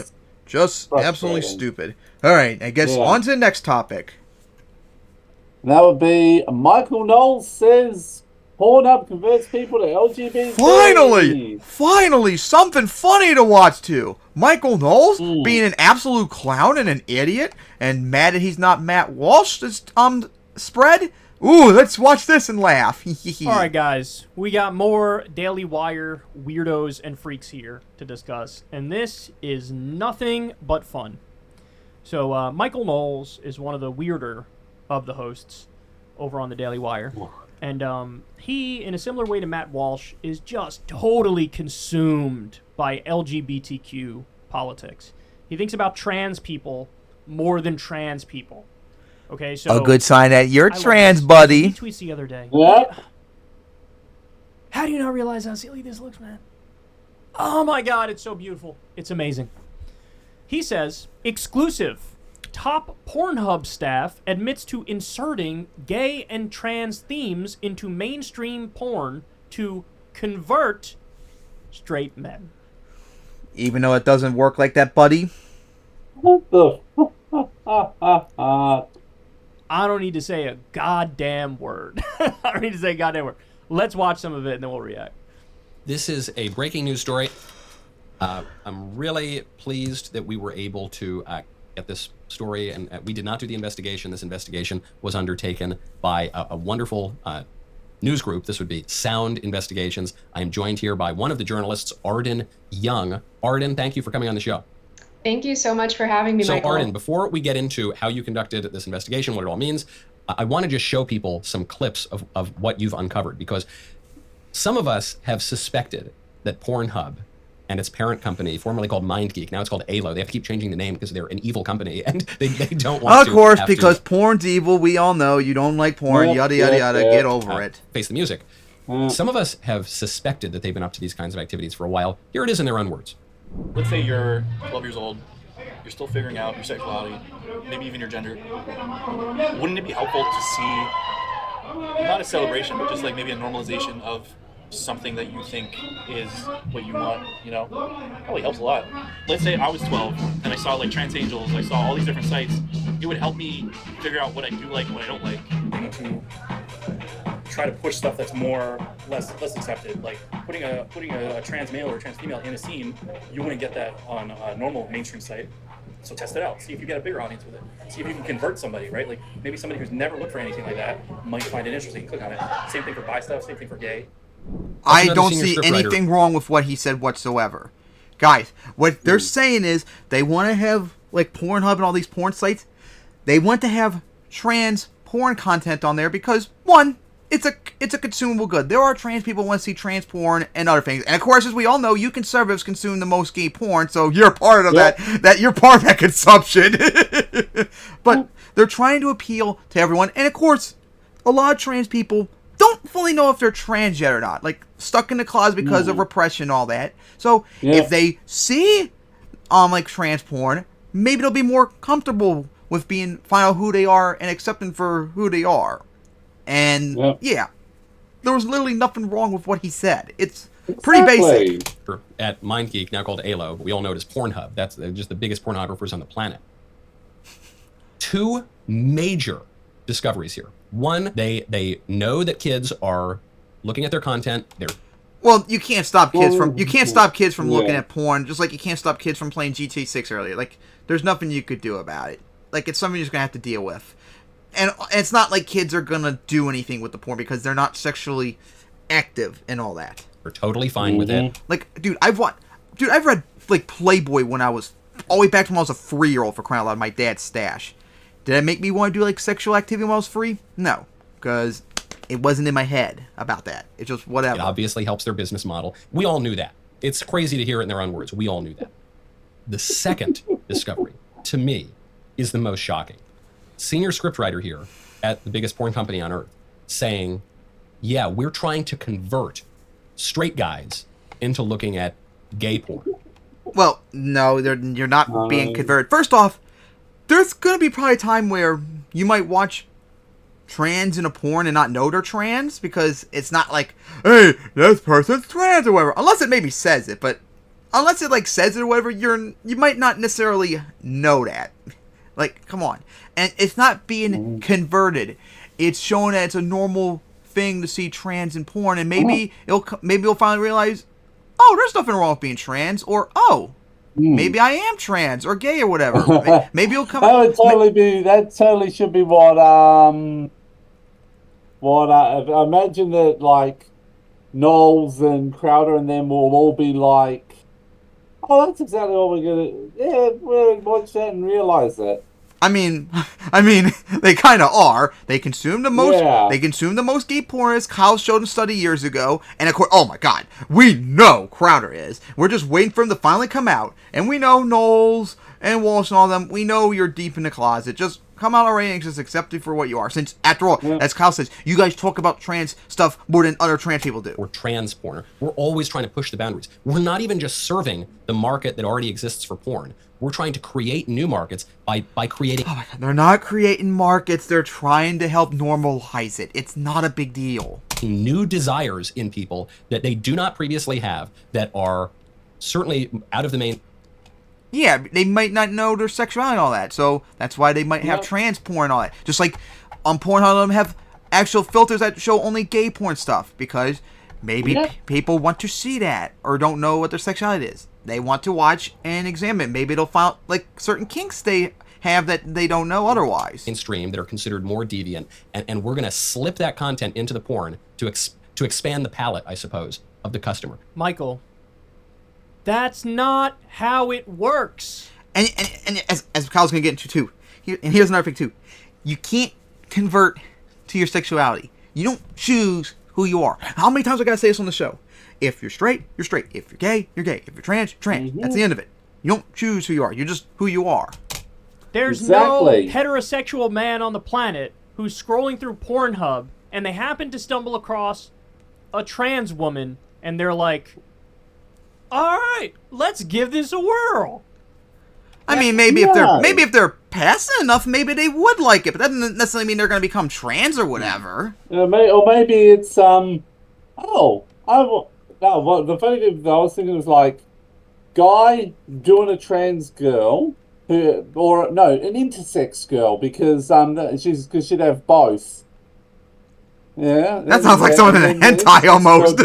absolutely stupid. All right, I guess on to the next topic. And that would be Michael Knowles says Pornhub converts people to LGBT. Finally, something funny to watch too. Michael Knowles being an absolute clown and an idiot, and mad that he's not Matt Walsh spread. Ooh, let's watch this and laugh. All right, guys, we got more Daily Wire weirdos and freaks here to discuss, and this is nothing but fun. So, Michael Knowles is one of the weirder of the hosts over on the Daily Wire, and he, in a similar way to Matt Walsh, is just totally consumed by LGBTQ politics. He thinks about trans people more than trans people. Okay, so a good sign that you're trans, buddy. He tweets the other day. What? How do you not realize how silly this looks, man? Oh my God, it's so beautiful. It's amazing. He says, exclusive. Top Pornhub staff admits to inserting gay and trans themes into mainstream porn to convert straight men. Even though it doesn't work like that, buddy. What the? I don't need to say a goddamn word. I don't need to say a goddamn word. Let's watch some of it and then we'll react. This is a breaking news story. I'm really pleased that we were able to get this story, and we did not do the investigation. This investigation was undertaken by a wonderful news group. This would be Sound Investigations. I am joined here by one of the journalists, Arden Young. Arden, thank you for coming on the show. Thank you so much for having me, Michael. So, Arden, before we get into how you conducted this investigation, what it all means, I want to just show people some clips of what you've uncovered, because some of us have suspected that Pornhub and its parent company, formerly called MindGeek, now it's called ALO. They have to keep changing the name because they're an evil company, and they don't want to. Of course, because porn's evil. We all know you don't like porn, yada, yada, yada. Get over it. Face the music. Some of us have suspected that they've been up to these kinds of activities for a while. Here it is in their own words. Let's say you're 12 years old, you're still figuring out your sexuality, maybe even your gender. Wouldn't it be helpful to see, not a celebration, but just like maybe a normalization of something that you think is what you want, probably helps a lot. Let's say I was 12 and I saw like trans angels, I saw all these different sites. It would help me figure out what I do like and what I don't like. To try to push stuff that's less accepted. Like putting a trans male or a trans female in a scene, you wouldn't get that on a normal mainstream site. So test it out. See if you get a bigger audience with it. See if you can convert somebody, right? Like maybe somebody who's never looked for anything like that might find it interesting. Click on it. Same thing for bi stuff. Same thing for gay. I don't see anything wrong with what he said whatsoever. Guys, what they're saying is they want to have, like, Pornhub and all these porn sites, they want to have trans porn content on there because, one, it's a consumable good. There are trans people who want to see trans porn and other things. And, of course, as we all know, you conservatives consume the most gay porn, so you're part of that you're part of that consumption. But they're trying to appeal to everyone. And, of course, a lot of trans people don't fully know if they're trans yet or not. Like, stuck in the closet because of repression and all that. So, if they see, like, trans porn, maybe they'll be more comfortable with find out who they are and accepting for who they are. And, there was literally nothing wrong with what he said. It's pretty basic. At MindGeek, now called ALO, but we all know it as Pornhub. That's just the biggest pornographers on the planet. 2 major discoveries here. One, they know that kids are looking at their content. Well, you can't stop kids from looking at porn, just like you can't stop kids from playing GTA 6 earlier. Like, there's nothing you could do about it. Like, it's something you're just gonna have to deal with. And it's not like kids are gonna do anything with the porn because they're not sexually active and all that. They're totally fine with it. Like, I've read like Playboy when I was all the way back to when I was a 3-year-old, for crying out loud, my dad's stash. Did it make me want to do like sexual activity when I was free? No, because it wasn't in my head about that. It's just whatever. It obviously helps their business model. We all knew that. It's crazy to hear it in their own words. We all knew that. The second discovery, to me, is the most shocking. Senior scriptwriter here at the biggest porn company on earth saying, yeah, we're trying to convert straight guys into looking at gay porn. Well, no, you're not being converted. First off, there's going to be probably a time where you might watch trans in a porn and not know they're trans, because it's not like, hey, this person's trans or whatever. Unless it maybe says it, but unless it like says it or whatever, you might not necessarily know that. Like, come on. And it's not being converted. It's showing that it's a normal thing to see trans in porn, and maybe you'll finally realize, oh, there's nothing wrong with being trans, or maybe I am trans or gay or whatever. Maybe you'll come. That totally should be what I imagine that, like, Knowles and Crowder and them will all be like, oh, that's exactly what we're gonna. Yeah, we'll watch that and realize that. I mean, they kind of are. They consume the most. Yeah. They consume the most gay porn, as Kyle showed a study years ago. And of course, oh my God, we know Crowder is. We're just waiting for him to finally come out, and we know Knowles and Walsh and all them. We know you're deep in the closet. Just come out already and just accept it for what you are. Since, after all, as Kyle says, you guys talk about trans stuff more than other trans people do. We're trans porn. We're always trying to push the boundaries. We're not even just serving the market that already exists for porn. We're trying to create new markets by creating... Oh my God, they're not creating markets. They're trying to help normalize it. It's not a big deal. New desires in people that they do not previously have, that are certainly out of the main... Yeah, they might not know their sexuality and all that, so that's why they might have trans porn and all that. Just like on Pornhub, they have actual filters that show only gay porn stuff, because maybe people want to see that or don't know what their sexuality is. They want to watch and examine. Maybe they'll find like certain kinks they have that they don't know otherwise. Mainstream that are considered more deviant, and we're going to slip that content into the porn to expand the palette, I suppose, of the customer. Michael, that's not how it works. And as Kyle's going to get into too, here's another thing too. You can't convert to your sexuality. You don't choose who you are. How many times I got to say this on the show? If you're straight, you're straight. If you're gay, you're gay. If you're trans, you're trans. Mm-hmm. That's the end of it. You don't choose who you are. You're just who you are. There's no heterosexual man on the planet who's scrolling through Pornhub and they happen to stumble across a trans woman and they're like, all right, let's give this a whirl. I mean, maybe if they're passing enough, maybe they would like it, but that doesn't necessarily mean they're going to become trans or whatever. Or maybe it's No, well, the funny thing I was thinking was like, guy doing a trans girl, an intersex girl, because she'd have both. Yeah, That sounds like someone in a hentai almost.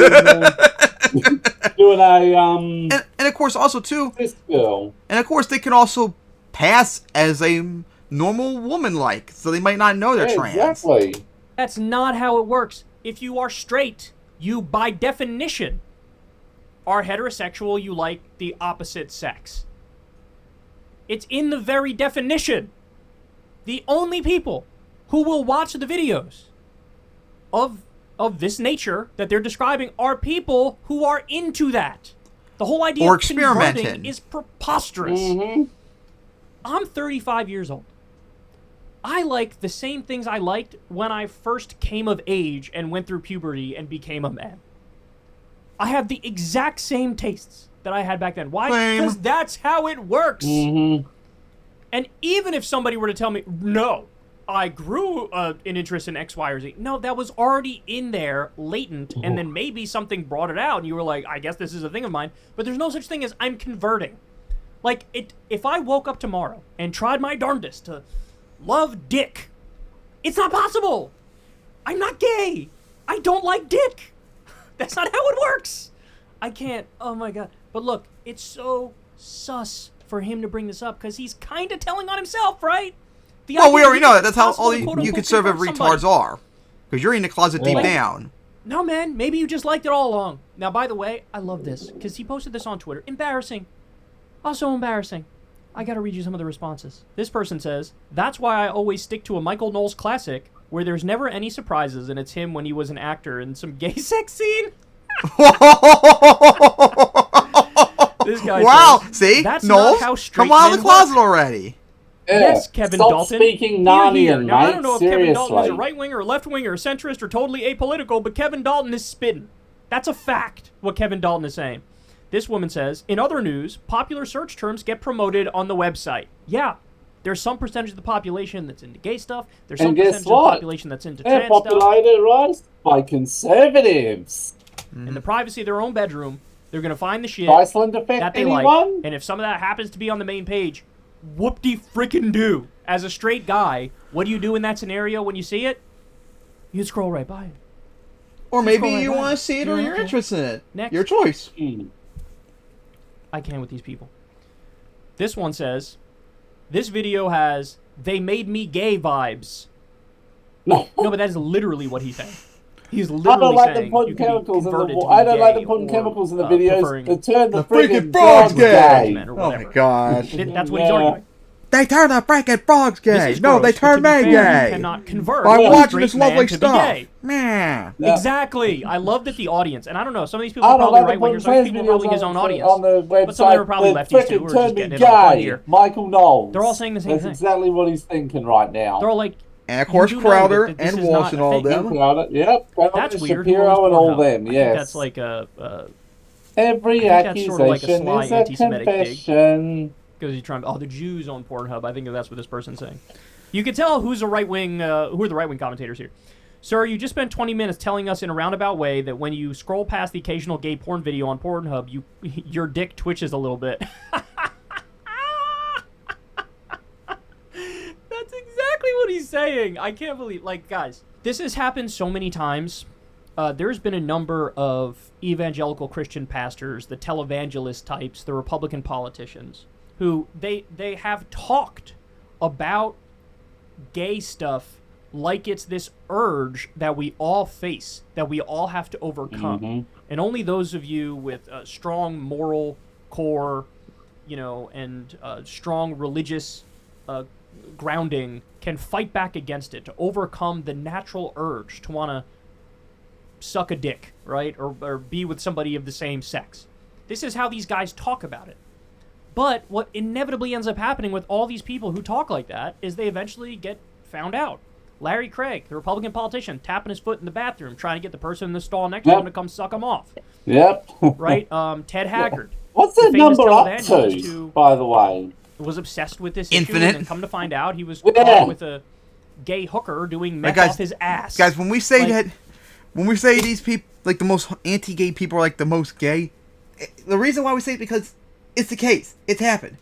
Doing a and of course also too. This girl. And of course they can also pass as a normal woman, like, so they might not know they're trans. Exactly. That's not how it works. If you are straight, you by definition are heterosexual. You like the opposite sex. It's in the very definition. The only people who will watch the videos of this nature that they're describing are people who are into that. The whole idea of converting is preposterous. Mm-hmm. I'm 35 years old. I like the same things I liked when I first came of age and went through puberty and became a man. I have the exact same tastes that I had back then. Why? Because that's how it works. Mm-hmm. And even if somebody were to tell me, no, I grew an interest in X, Y, or Z. No, that was already in there, latent, and then maybe something brought it out, and you were like, I guess this is a thing of mine. But there's no such thing as I'm converting. Like, if I woke up tomorrow and tried my darndest to love dick, it's not possible. I'm not gay. I don't like dick. That's not how it works. I can't. Oh, my God. But look, it's so sus for him to bring this up, because he's kind of telling on himself, right? Well, we already know that. That's how all you conservative retards are. Because you're in the closet deep down. No, man. Maybe you just liked it all along. Now, by the way, I love this, because he posted this on Twitter. Embarrassing. Also embarrassing. I gotta read you some of the responses. This person says, that's why I always stick to a Michael Knowles classic, where there's never any surprises, and it's him when he was an actor in some gay sex scene. This guy says, see? That's Knowles, not how straight come out of men the closet work. already. Yeah. Yes, Kevin Stop Dalton. speaking Now, Narnian, I mate. don't know if Seriously. Kevin Dalton is a right-winger, left-winger, centrist, or totally apolitical, but Kevin Dalton is spitting. That's a fact, what Kevin Dalton is saying. This woman says, in other news, popular search terms get promoted on the website. Yeah, there's some percentage of the population that's into gay stuff. There's some percentage of the population that's into trans stuff. They're populated, right, by conservatives. In the privacy of their own bedroom, they're going to find the shit Iceland affect that they anyone? like. And if some of that happens to be on the main page, whoop-de-frickin-do. As a straight guy, what do you do in that scenario when you see it? You scroll right by it. Or maybe you want to see it or you're interested in it. Next. Your choice. I can with these people. This one says, this video has, they made me gay vibes. No, but that is literally what he's saying. He's literally saying you can be converted to be I don't like them gay putting or, chemicals in the videos that turn the freaking friggin' frogs frogs gay. gay. Oh my gosh. That's what he's arguing. They turn the freaking frogs gay. No, they turn me You gay. cannot convert By a watching straight this lovely man to be stuff. gay. Man. Exactly. I love that the audience, and I don't know, some of these people are probably right-wingers, some people are probably his own audience, on the website, but some of them are probably lefties too, or just getting it on fun here. Michael Knowles. They're all saying the same That's thing. exactly what he's thinking right now. They're all like, and of course, Crowder and Walsh and all them. Crowder, yep. That's weird. Shapiro and all them, I yes. think that's like a... Every accusation sort of like a sly is a anti-Semitic confession. Because he's trying. Oh, the Jews on Pornhub. I think that's what this person's saying. You can tell who's a right wing. Who are the right wing commentators here? Sir, you just spent 20 minutes telling us in a roundabout way that when you scroll past the occasional gay porn video on Pornhub, your dick twitches a little bit. That's exactly what he's saying. I can't believe. Like, guys, this has happened so many times. There's been a number of evangelical Christian pastors, the televangelist types, the Republican politicians, who they have talked about gay stuff like it's this urge that we all face, that we all have to overcome. Mm-hmm. And only those of you with a strong moral core, and strong religious grounding can fight back against it, to overcome the natural urge to want to suck a dick, right? Or be with somebody of the same sex. This is how these guys talk about it. But what inevitably ends up happening with all these people who talk like that is they eventually get found out. Larry Craig, the Republican politician, tapping his foot in the bathroom, trying to get the person in the stall next to him to come suck him off. Yep. Right? Ted Haggard. What's that number up to, by the way? Was obsessed with this Infinite. issue, and come to find out he was caught with a gay hooker doing meth off his ass. Guys, when we say when we say these people, like the most anti-gay people are like the most gay, the reason why we say it because it's the case. It's happened.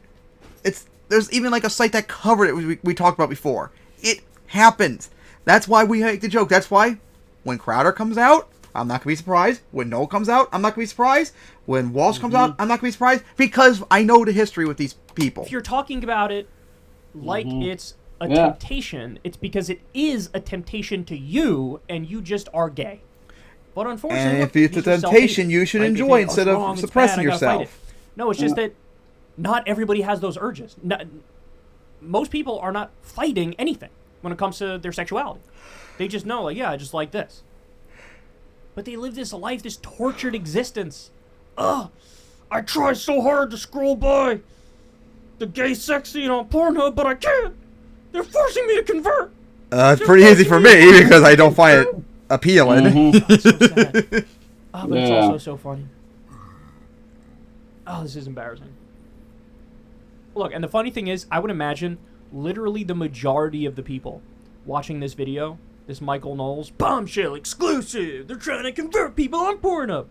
There's even like a site that covered it we talked about before. It happens. That's why we make the joke. That's why when Crowder comes out, I'm not going to be surprised. When Knowles comes out, I'm not going to be surprised. When Walsh comes out, I'm not going to be surprised. Because I know the history with these people. If you're talking about it like it's a temptation, it's because it is a temptation to you, and you just are gay. But unfortunately, and if it's a temptation, you should enjoy instead of suppressing yourself. No, it's just that not everybody has those urges. Most people are not fighting anything when it comes to their sexuality. They just know, like, yeah, I just like this. But they live this life, this tortured existence. Ugh, I try so hard to scroll by the gay sex scene on Pornhub, but I can't. They're forcing me to convert. It's pretty easy for me because I don't find it appealing. It's so sad. Oh, but it's also so funny. Oh, this is embarrassing. Look, and the funny thing is, I would imagine literally the majority of the people watching this video, this Michael Knowles, bombshell exclusive, they're trying to convert people on Pornhub.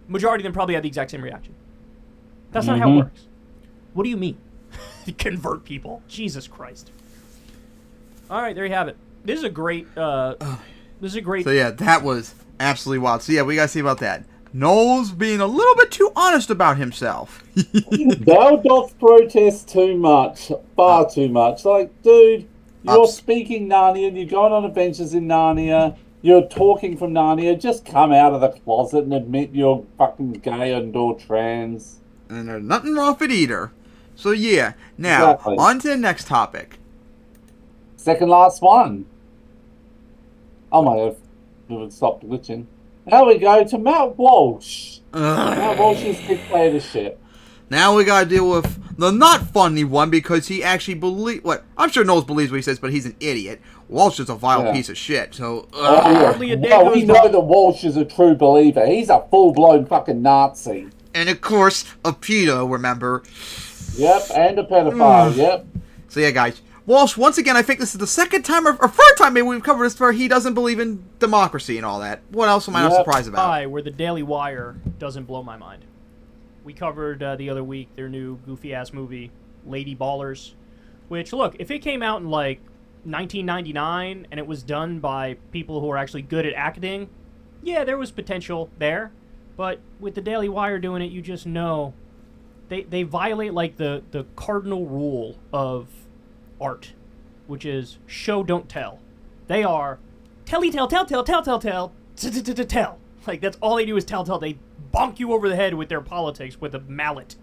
Majority of them probably had the exact same reaction. That's not how it works. What do you mean? Convert people? Jesus Christ. All right, there you have it. This is a great, So yeah, that was absolutely wild. So yeah, we gotta see about that. Knowles being a little bit too honest about himself. Thou dost protest too much. Far too much. Like, dude, you're speaking Narnia, you're going on adventures in Narnia, you're talking from Narnia, just come out of the closet and admit you're fucking gay and/or trans. And there's nothing wrong with it either. So yeah, now, on to the next topic. Second last one. Oh my god, it would stop glitching. Now we go to Matt Walsh. Matt Walsh's dictatorship. Now we gotta deal with the not funny one because he actually I'm sure Knowles believes what he says, but he's an idiot. Walsh is a vile piece of shit, so... we know that Walsh is a true believer. He's a full-blown fucking Nazi. And of course, a pedo, remember? Yep, and a pedophile, yep. So yeah, guys. Walsh, once again, I think this is the second time or third time maybe we've covered this where he doesn't believe in democracy and all that. What else am I not surprised about? Where the Daily Wire doesn't blow my mind. We covered the other week their new goofy-ass movie, Lady Ballers, which, look, if it came out in, like, 1999 and it was done by people who are actually good at acting, yeah, there was potential there. But with the Daily Wire doing it, you just know they violate, like, the cardinal rule of art, which is show, don't tell. They are tell. Like, that's all they do is tell. They bonk you over the head with their politics with a mallet.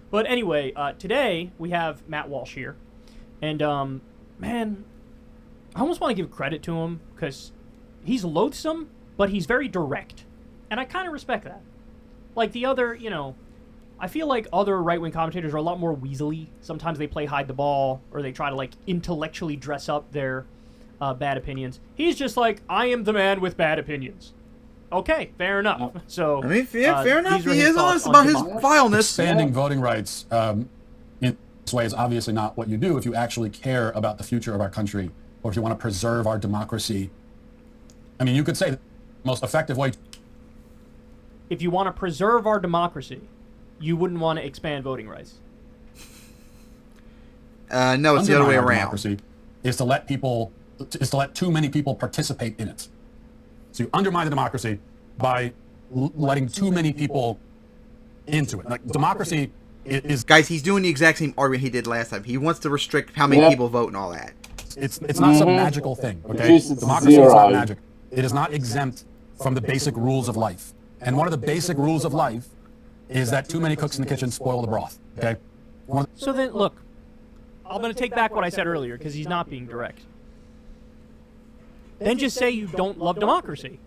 But anyway, today we have Matt Walsh here. And, man, I almost want to give credit to him because he's loathsome, but he's very direct. And I kind of respect that. Like the other, I feel like other right-wing commentators are a lot more weaselly. Sometimes they play hide the ball, or they try to, like, intellectually dress up their bad opinions. He's just like, I am the man with bad opinions. Okay, fair enough. So, I mean, fair enough. He is honest about his vileness. Expanding voting rights in this way is obviously not what you do if you actually care about the future of our country, or if you want to preserve our democracy. I mean, you could say the most effective way... If you want to preserve our democracy, you wouldn't want to expand voting rights. No, it's the other way around. Democracy is to let too many people participate in it. So you undermine the democracy by letting too many people into it. Like, democracy is... Guys, he's doing the exact same argument he did last time. He wants to restrict how many people vote and all that. It's not some magical thing, okay? Democracy is not magic. It is not exempt from the basic rules of life. And one of the basic rules of life is that too many cooks in the kitchen spoil the broth, okay? So then, look, I'm going to take back what I said earlier because he's not being direct. Then just say you don't love democracy.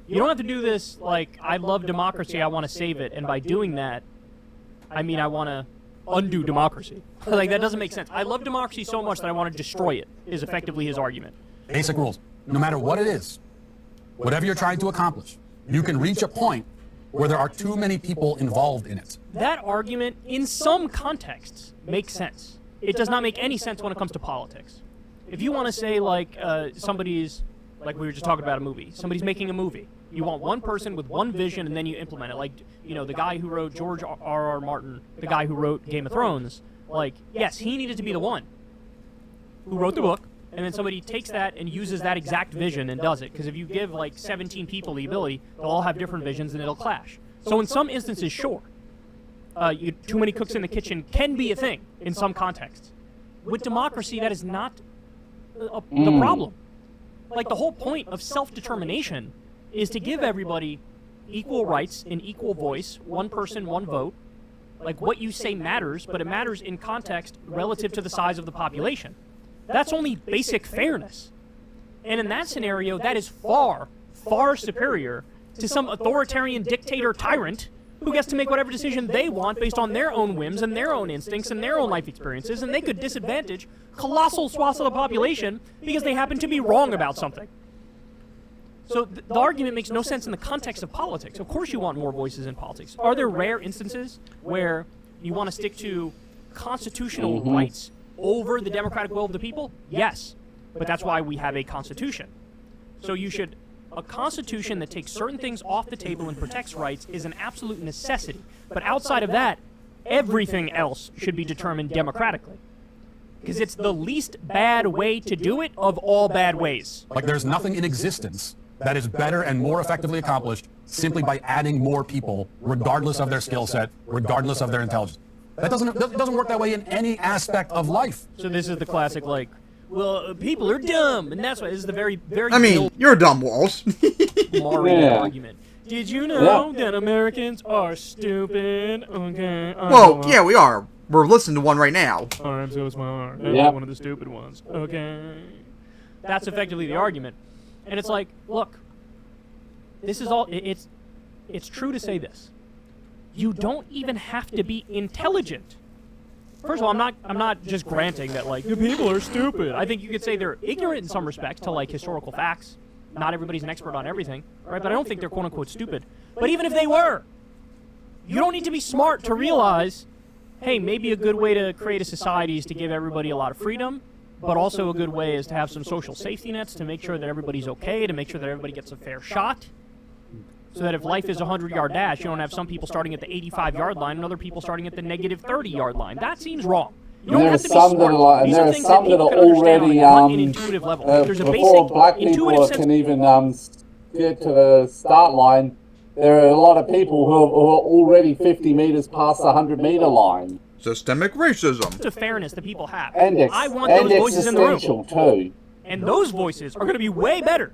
You don't have to do this like, I love democracy, I want to save it. And by doing that, I mean I want to undo democracy. Like, that doesn't make sense. I love democracy so much that I want to destroy it, is effectively his argument. Basic rules. No matter what it is, whatever you're trying to accomplish, you can reach a point where there are too many people involved in it. That argument, in some contexts, makes sense. It does not make any sense when it comes to politics. If you want to say, like, somebody's, Like we were just talking about a movie. Somebody's making a movie. You want one person with one vision, and then you implement it. Like, the guy who wrote George R.R. Martin, the guy who wrote Game of Thrones, like, yes, he needed to be the one who wrote the book, and then somebody takes that and uses that exact vision and does it. Because if you give, like, 17 people the ability, they'll all have different visions, and it'll clash. So in some instances, sure, too many cooks in the kitchen can be a thing in some contexts. With democracy, that is not the problem. Like, the whole point of self-determination is to give everybody equal rights and equal voice, one person, one vote. Like, what you say matters, but it matters in context relative to the size of the population. That's only basic fairness. And in that scenario, that is far, far superior to some authoritarian dictator tyrant who gets to make whatever decision they want based on their own whims and their own instincts and their own life experiences, and they could disadvantage colossal swaths of the population because they happen to be wrong about something. So the argument makes no sense in the context of politics. Of course you want more voices in politics. Are there rare instances where you want to stick to constitutional rights over the democratic will of the people? Yes. But that's why we have a constitution. So a constitution that takes certain things off the table and protects rights is an absolute necessity. But outside of that, everything else should be determined democratically. Because it's the least bad way to do it of all bad ways. Like, there's nothing in existence that is better and more effectively accomplished simply by adding more people, regardless of their skill set, regardless of their intelligence. That doesn't work that way in any aspect of life. So this is the classic, like, well, people are dumb, and that's why this is the very, very... I mean, you're a dumb, Walsh. Mario argument. Did you know that Americans are stupid? Okay. Well, yeah, we are. We're listening to one right now. I'm so smart. I'm one of the stupid ones. Okay. That's effectively the argument. And it's like, look, this is all... It's true to say this. You don't even have to be intelligent. First of all, I'm not just granting that, like, the people are stupid. I think you could say they're ignorant in some respects to, like, historical facts. Not everybody's an expert on everything, right? But I don't think they're quote-unquote stupid. But even if they were, you don't need to be smart to realize, hey, maybe a good way to create a society is to give everybody a lot of freedom, but also a good way is to have some social safety nets to make sure that everybody's okay, to make sure that everybody gets a fair shot. So that if life is a 100-yard dash, you don't have some people starting at the 85-yard line and other people starting at the negative 30-yard line. That seems wrong. You don't have to be smart. These are things that people can understand on an intuitive level. There's a before basic black intuitive people sense. can even get to the start line, there are a lot of people who are already 50 meters past the 100-meter line. Systemic racism. To fairness that people have. And I want those voices in the room. Too. And those voices are going to be way better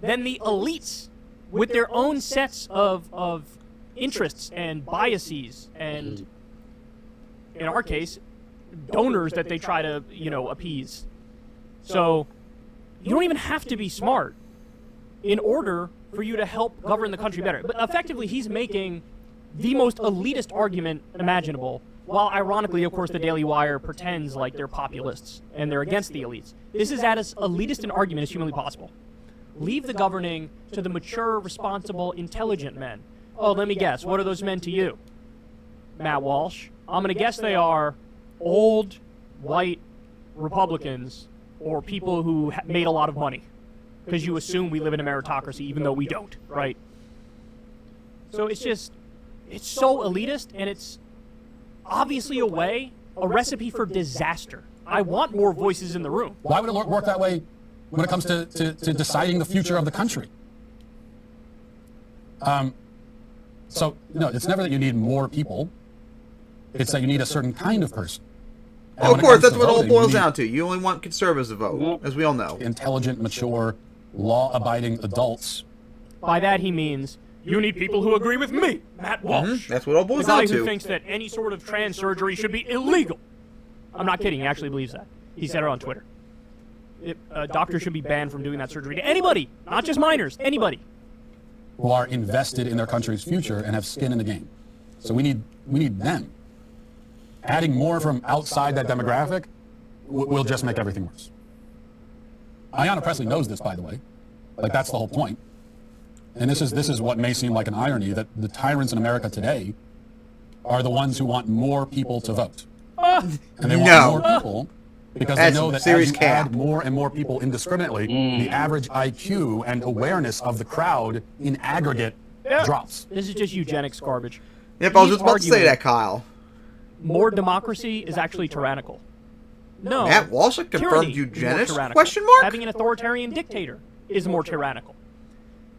than the elites with their own sets of interests and biases and, in our case, donors that they try to, appease. So you don't even have to be smart in order for you to help govern the country better. But effectively, he's making the most elitist argument imaginable, while ironically, of course, the Daily Wire pretends like they're populists and they're against the elites. This is as elitist an argument as humanly possible. Leave the governing to the mature, responsible, intelligent men. Oh, let me guess. What are those men to you? Matt Walsh. I'm going to guess they are old, white Republicans or people who made a lot of money. Because you assume we live in a meritocracy, even though we don't, right? So it's so elitist, and it's obviously a recipe for disaster. I want more voices in the room. Why would it work that way when it comes to deciding the future of the country? So, it's never that you need more people. It's that you need a certain kind of person. Well, of course, that's what it all boils down to. You only want conservatives to vote, as we all know. Intelligent, mature, law-abiding adults. By that he means, you need people who agree with me, Matt Walsh. That's what it all boils down to. The guy who thinks that any sort of trans surgery should be illegal. I'm not kidding. He actually believes that. He said it on Twitter. Doctors should be banned from doing that surgery to anybody, not just minors, anybody. Who are invested in their country's future and have skin in the game. So we need them. Adding more from outside that demographic will just make everything worse. Ayanna Pressley knows this, by the way. Like, that's the whole point. And this is what may seem like an irony, that the tyrants in America today are the ones who want more people to vote. And they want more people Because That's they know some that serious as you cap. add more and more people indiscriminately, the average IQ and awareness of the crowd in aggregate drops. This is just eugenics garbage. Yep, I was He's just about to say arguing that, Kyle. More democracy is actually tyrannical. No. Matt Walsh confirmed tyranny is more eugenics? tyrannical. Question mark? Having an authoritarian dictator is more tyrannical.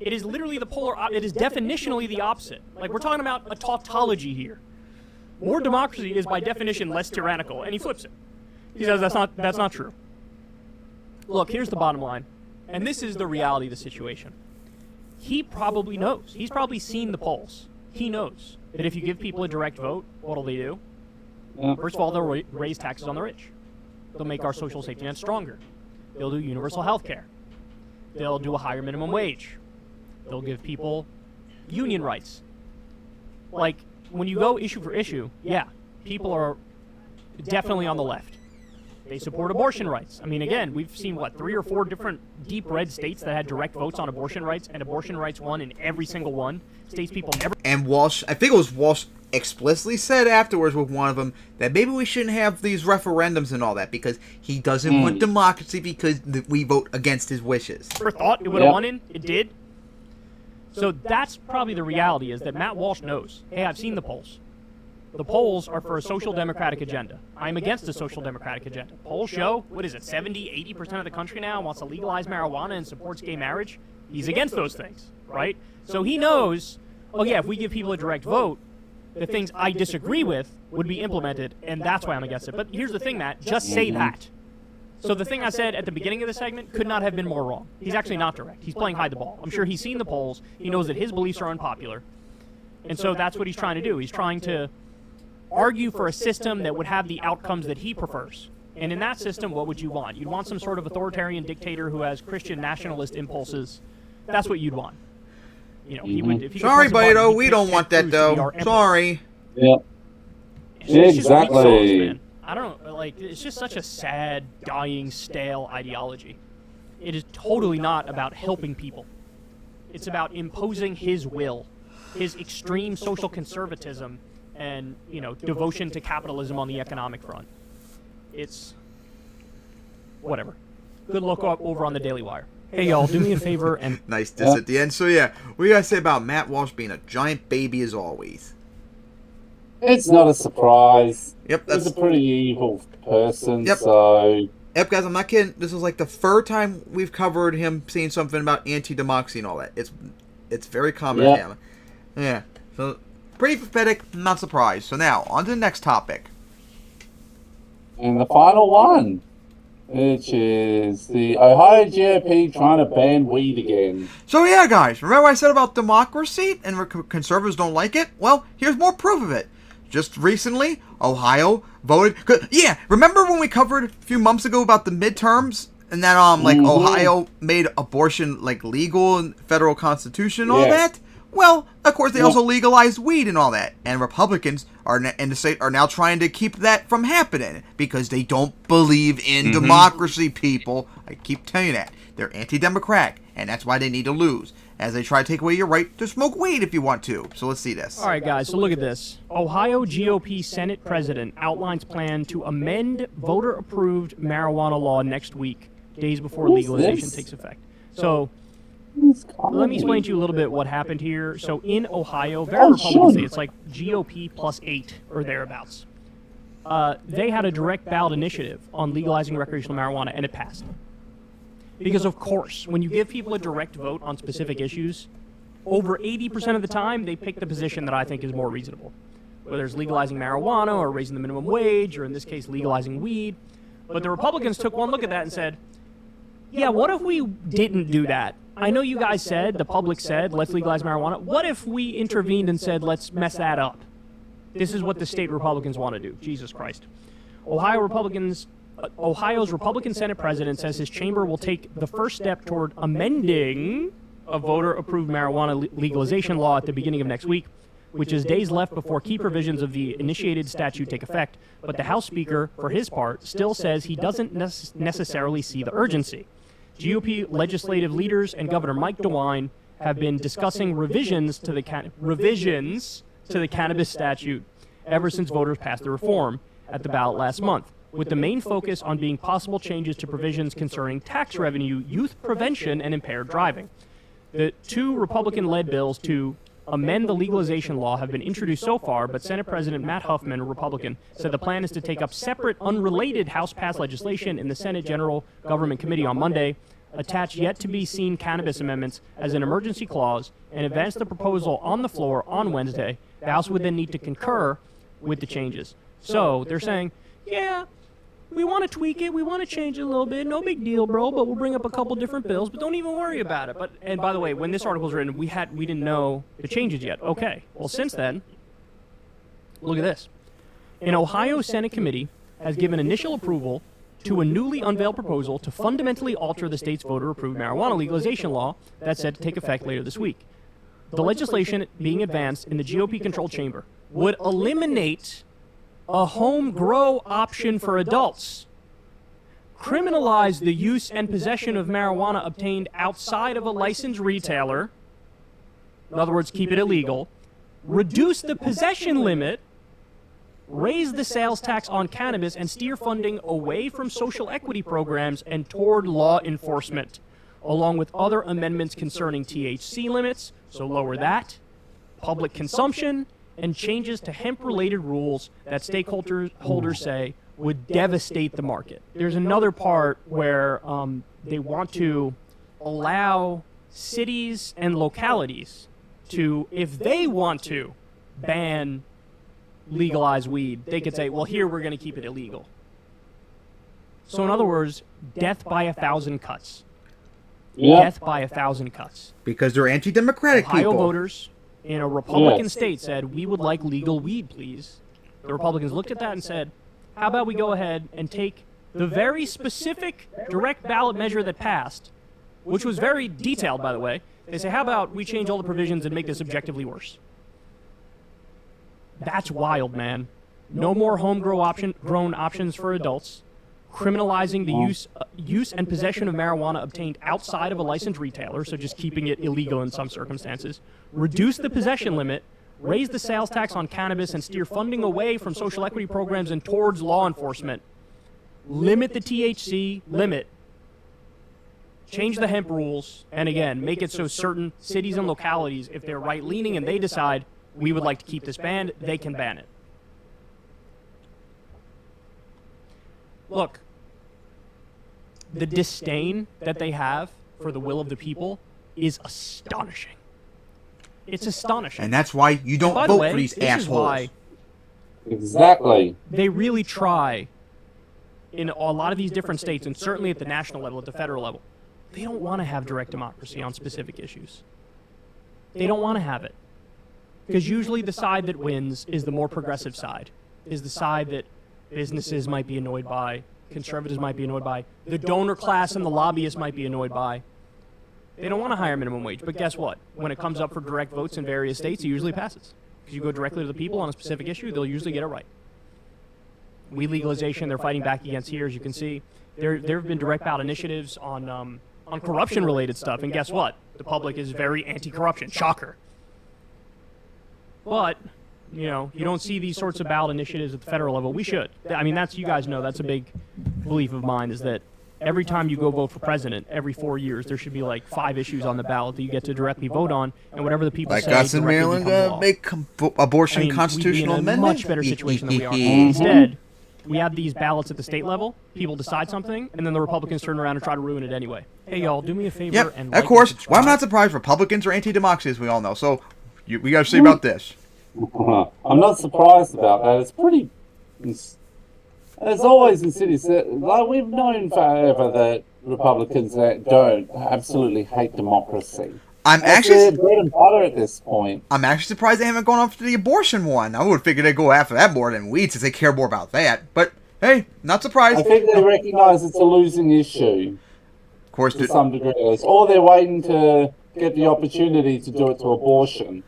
It is literally the polar. It is definitionally the opposite. Like, we're talking about a tautology here. More democracy is by definition less tyrannical, and he flips it. He says that's not true. Look, here's the bottom line, and this is the reality of the situation. He probably knows. He's probably seen the polls. He knows that if you give people a direct vote, what'll they do? First of all, they'll raise taxes on the rich. They'll make our social safety net stronger. They'll do universal health care. They'll do a higher minimum wage. They'll give people union rights. Like, when you go issue for issue, yeah, people are definitely on the left. They support abortion rights. I mean, again, we've seen, 3 or 4 different deep red states that had direct votes on abortion rights, and abortion rights won in every single one. States people never... And Walsh, I think it was Walsh explicitly said afterwards with one of them that maybe we shouldn't have these referendums and all that because he doesn't want democracy because we vote against his wishes. Never thought it would have won in. It did. So that's probably the reality, is that Matt Walsh knows, hey, I've seen the polls. The polls are for a social democratic agenda. I'm against a social democratic agenda. Polls show, 70, 80% of the country now wants to legalize marijuana and supports gay marriage. He's against those things, right? So he knows, oh yeah, if we give people a direct vote, the things I disagree with would be implemented, and that's why I'm against it. But here's the thing, Matt, just say that. So the thing I said at the beginning of the segment could not have been more wrong. He's actually not direct. He's playing hide the ball. I'm sure he's seen the polls. He knows that his beliefs are unpopular. And so that's what he's trying to do. He's trying to argue for a system that would have the outcomes that he prefers. And in that system, what would you want? You'd want some sort of authoritarian dictator who has Christian nationalist impulses. That's what you'd want. You know, he would. If he Sorry, Beto, we don't want that though. Sorry. Yeah. Exactly. I don't know, it's just such a sad, dying, stale ideology. It is totally not about helping people. It's about imposing his will, his extreme social conservatism, and, devotion to capitalism on the economic front. It's whatever. Good look over on the Daily Wire. Hey, y'all, do me a favor and... Nice diss at the end. So, yeah, what do you guys say about Matt Walsh being a giant baby as always? It's not a surprise. Yep, he's a pretty evil person, so... Yep, guys, I'm not kidding. This is like the third time we've covered him saying something about anti-democracy and all that. It's very common to him. Yeah, so pretty pathetic, not surprised. So now, on to the next topic. And the final one, which is the Ohio GOP trying to ban weed again. So yeah, guys, remember what I said about democracy and conservatives don't like it? Well, here's more proof of it. Just recently, Ohio voted... Yeah, remember when we covered a few months ago about the midterms? And that, Ohio made abortion, legal in federal constitution and all that? Well, of course, they also legalized weed and all that. And Republicans in the state are now trying to keep that from happening because they don't believe in democracy, people. I keep telling you that. They're anti-democratic, and that's why they need to lose, as they try to take away your right to smoke weed if you want to. So let's see this. All right, guys, so look at this. Ohio GOP Senate President outlines plan to amend voter-approved marijuana law next week, days before legalization takes effect. So let me explain to you a little bit what happened here. So in Ohio, very Republican state, it's like GOP plus 8 or thereabouts. They had a direct ballot initiative on legalizing recreational marijuana, and it passed. Because, of course, when you give people a direct vote on specific issues, over 80% of the time, they pick the position that I think is more reasonable. Whether it's legalizing marijuana or raising the minimum wage, or in this case, legalizing weed. But the Republicans took one look at that and said, yeah, what if we didn't do that? I know you guys said, the public said, let's legalize marijuana. What if we intervened and said, let's mess that up? This is what the state Republicans want to do. Jesus Christ. Ohio's Republican Senate president says his chamber will take the first step toward amending a voter-approved marijuana legalization law at the beginning of next week, which is days left before key provisions of the initiated statute take effect. But the House Speaker, for his part, still says he doesn't necessarily see the urgency. GOP legislative leaders and Governor Mike DeWine have been discussing revisions to the cannabis statute ever since voters passed the reform at the ballot last month. with the main focus on being possible changes to provisions concerning tax revenue, youth prevention, and impaired driving. The 2 Republican-led bills to amend the legalization law have been introduced so far, but Senate President Matt Huffman, a Republican, said the plan is to take up separate, unrelated House-passed legislation in the Senate General Government Committee on Monday, attach yet-to-be-seen cannabis amendments as an emergency clause, and advance the proposal on the floor on Wednesday. The House would then need to concur with the changes. So they're saying, yeah, we want to tweak it, we want to change it a little bit, no big deal, bro, but we'll bring up a couple different bills, but don't even worry about it. And by the way, when this article was written, we didn't know the changes yet. Okay, well, since then, look at this. An Ohio Senate committee has given initial approval to a newly unveiled proposal to fundamentally alter the state's voter-approved marijuana legalization law that's set to take effect later this week. The legislation being advanced in the GOP-controlled chamber would eliminate a home grow option for adults, criminalize the use and possession of marijuana obtained outside of a licensed retailer, in other words, keep it illegal, reduce the possession limit, raise the sales tax on cannabis, and steer funding away from social equity programs and toward law enforcement, along with other amendments concerning THC limits, so lower that, public consumption, and changes to hemp-related rules that stakeholders say would devastate the market. There's another part where they want to allow cities and localities to, if they want to ban legalized weed, they could say, well, here we're going to keep it illegal. So in other words, death by 1,000 cuts. Yeah. Death by 1,000 cuts. Because they're anti-democratic Ohio people. voters in a Republican Yes. state said, we would like legal weed, please. The Republicans looked at that and said, how about we go ahead and take the very specific direct ballot measure that passed, which was very detailed, by the way. They say, how about we change all the provisions and make this objectively worse? That's wild, man. No more grown options for adults. Criminalizing the use and possession of marijuana obtained outside of a licensed retailer, so just keeping it illegal in some circumstances. Reduce the possession limit. Raise the sales tax on cannabis and steer funding away from social equity programs and towards law enforcement. Limit the THC limit. Change the hemp rules. And again, make it so certain cities and localities, if they're right-leaning and they decide we would like to keep this banned, they can ban it. Look, the disdain that they have for the will of the people is astonishing. It's astonishing. And that's why you don't vote for these assholes. Why Exactly. they really try in a lot of these different states, and certainly at the national level, at the federal level. They don't want to have direct democracy on specific issues. They don't want to have it. Because usually the side that wins is the more progressive side, is the side that businesses might be annoyed by, conservatives might be annoyed by, the donor class and the lobbyists might be annoyed by. They don't want to hire minimum wage, but guess what? When it comes up for direct votes in various states, it usually passes. Because you go directly to the people on a specific issue, they'll usually get it right. Weed legalization, they're fighting back against here, as you can see. There have been direct ballot initiatives on corruption-related stuff, and guess what? The public is very anti-corruption. Shocker. But, you know, you don't see these sorts of ballot initiatives at the federal level. We should. I mean, that's, you guys know, that's a big belief of mine, is that every time you go vote for president, every 4 years, there should be like 5 issues on the ballot that you get to directly vote on, and whatever the people like say, us in directly Maryland, becomes law. make abortion constitutional we'd be in a amendment. much better situation than we are. Instead, we have these ballots at the state level. People decide something, and then the Republicans turn around and try to ruin it anyway. Hey, y'all, do me a favor Yep, and of like course. and Well, I'm subscribe. not surprised. Republicans are anti-democracy, as we all know. So, we got to see about this. I'm not surprised about that. It's pretty. As always in cities, like we've known forever that Republicans don't absolutely hate democracy. I'm That's actually their bread and butter at this point. I'm actually surprised they haven't gone after the abortion one. I would have figured they'd go after that more than weed, since they care more about that. But hey, not surprised. I think they recognise it's a losing issue. Of course, to some degree, or they're waiting to get the opportunity to do it to abortion.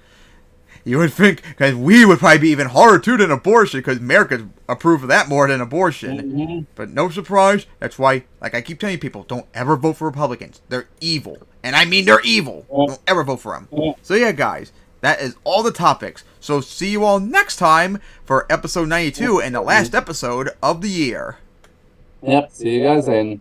You would think, because weed would probably be even harder too than abortion, because Americans approve of that more than abortion. Mm-hmm. But no surprise, that's why, like I keep telling people, don't ever vote for Republicans. They're evil. And I mean they're evil. Don't ever vote for them. So yeah, guys, that is all the topics. So see you all next time for episode 92 and the last episode of the year. Yep. See you guys then.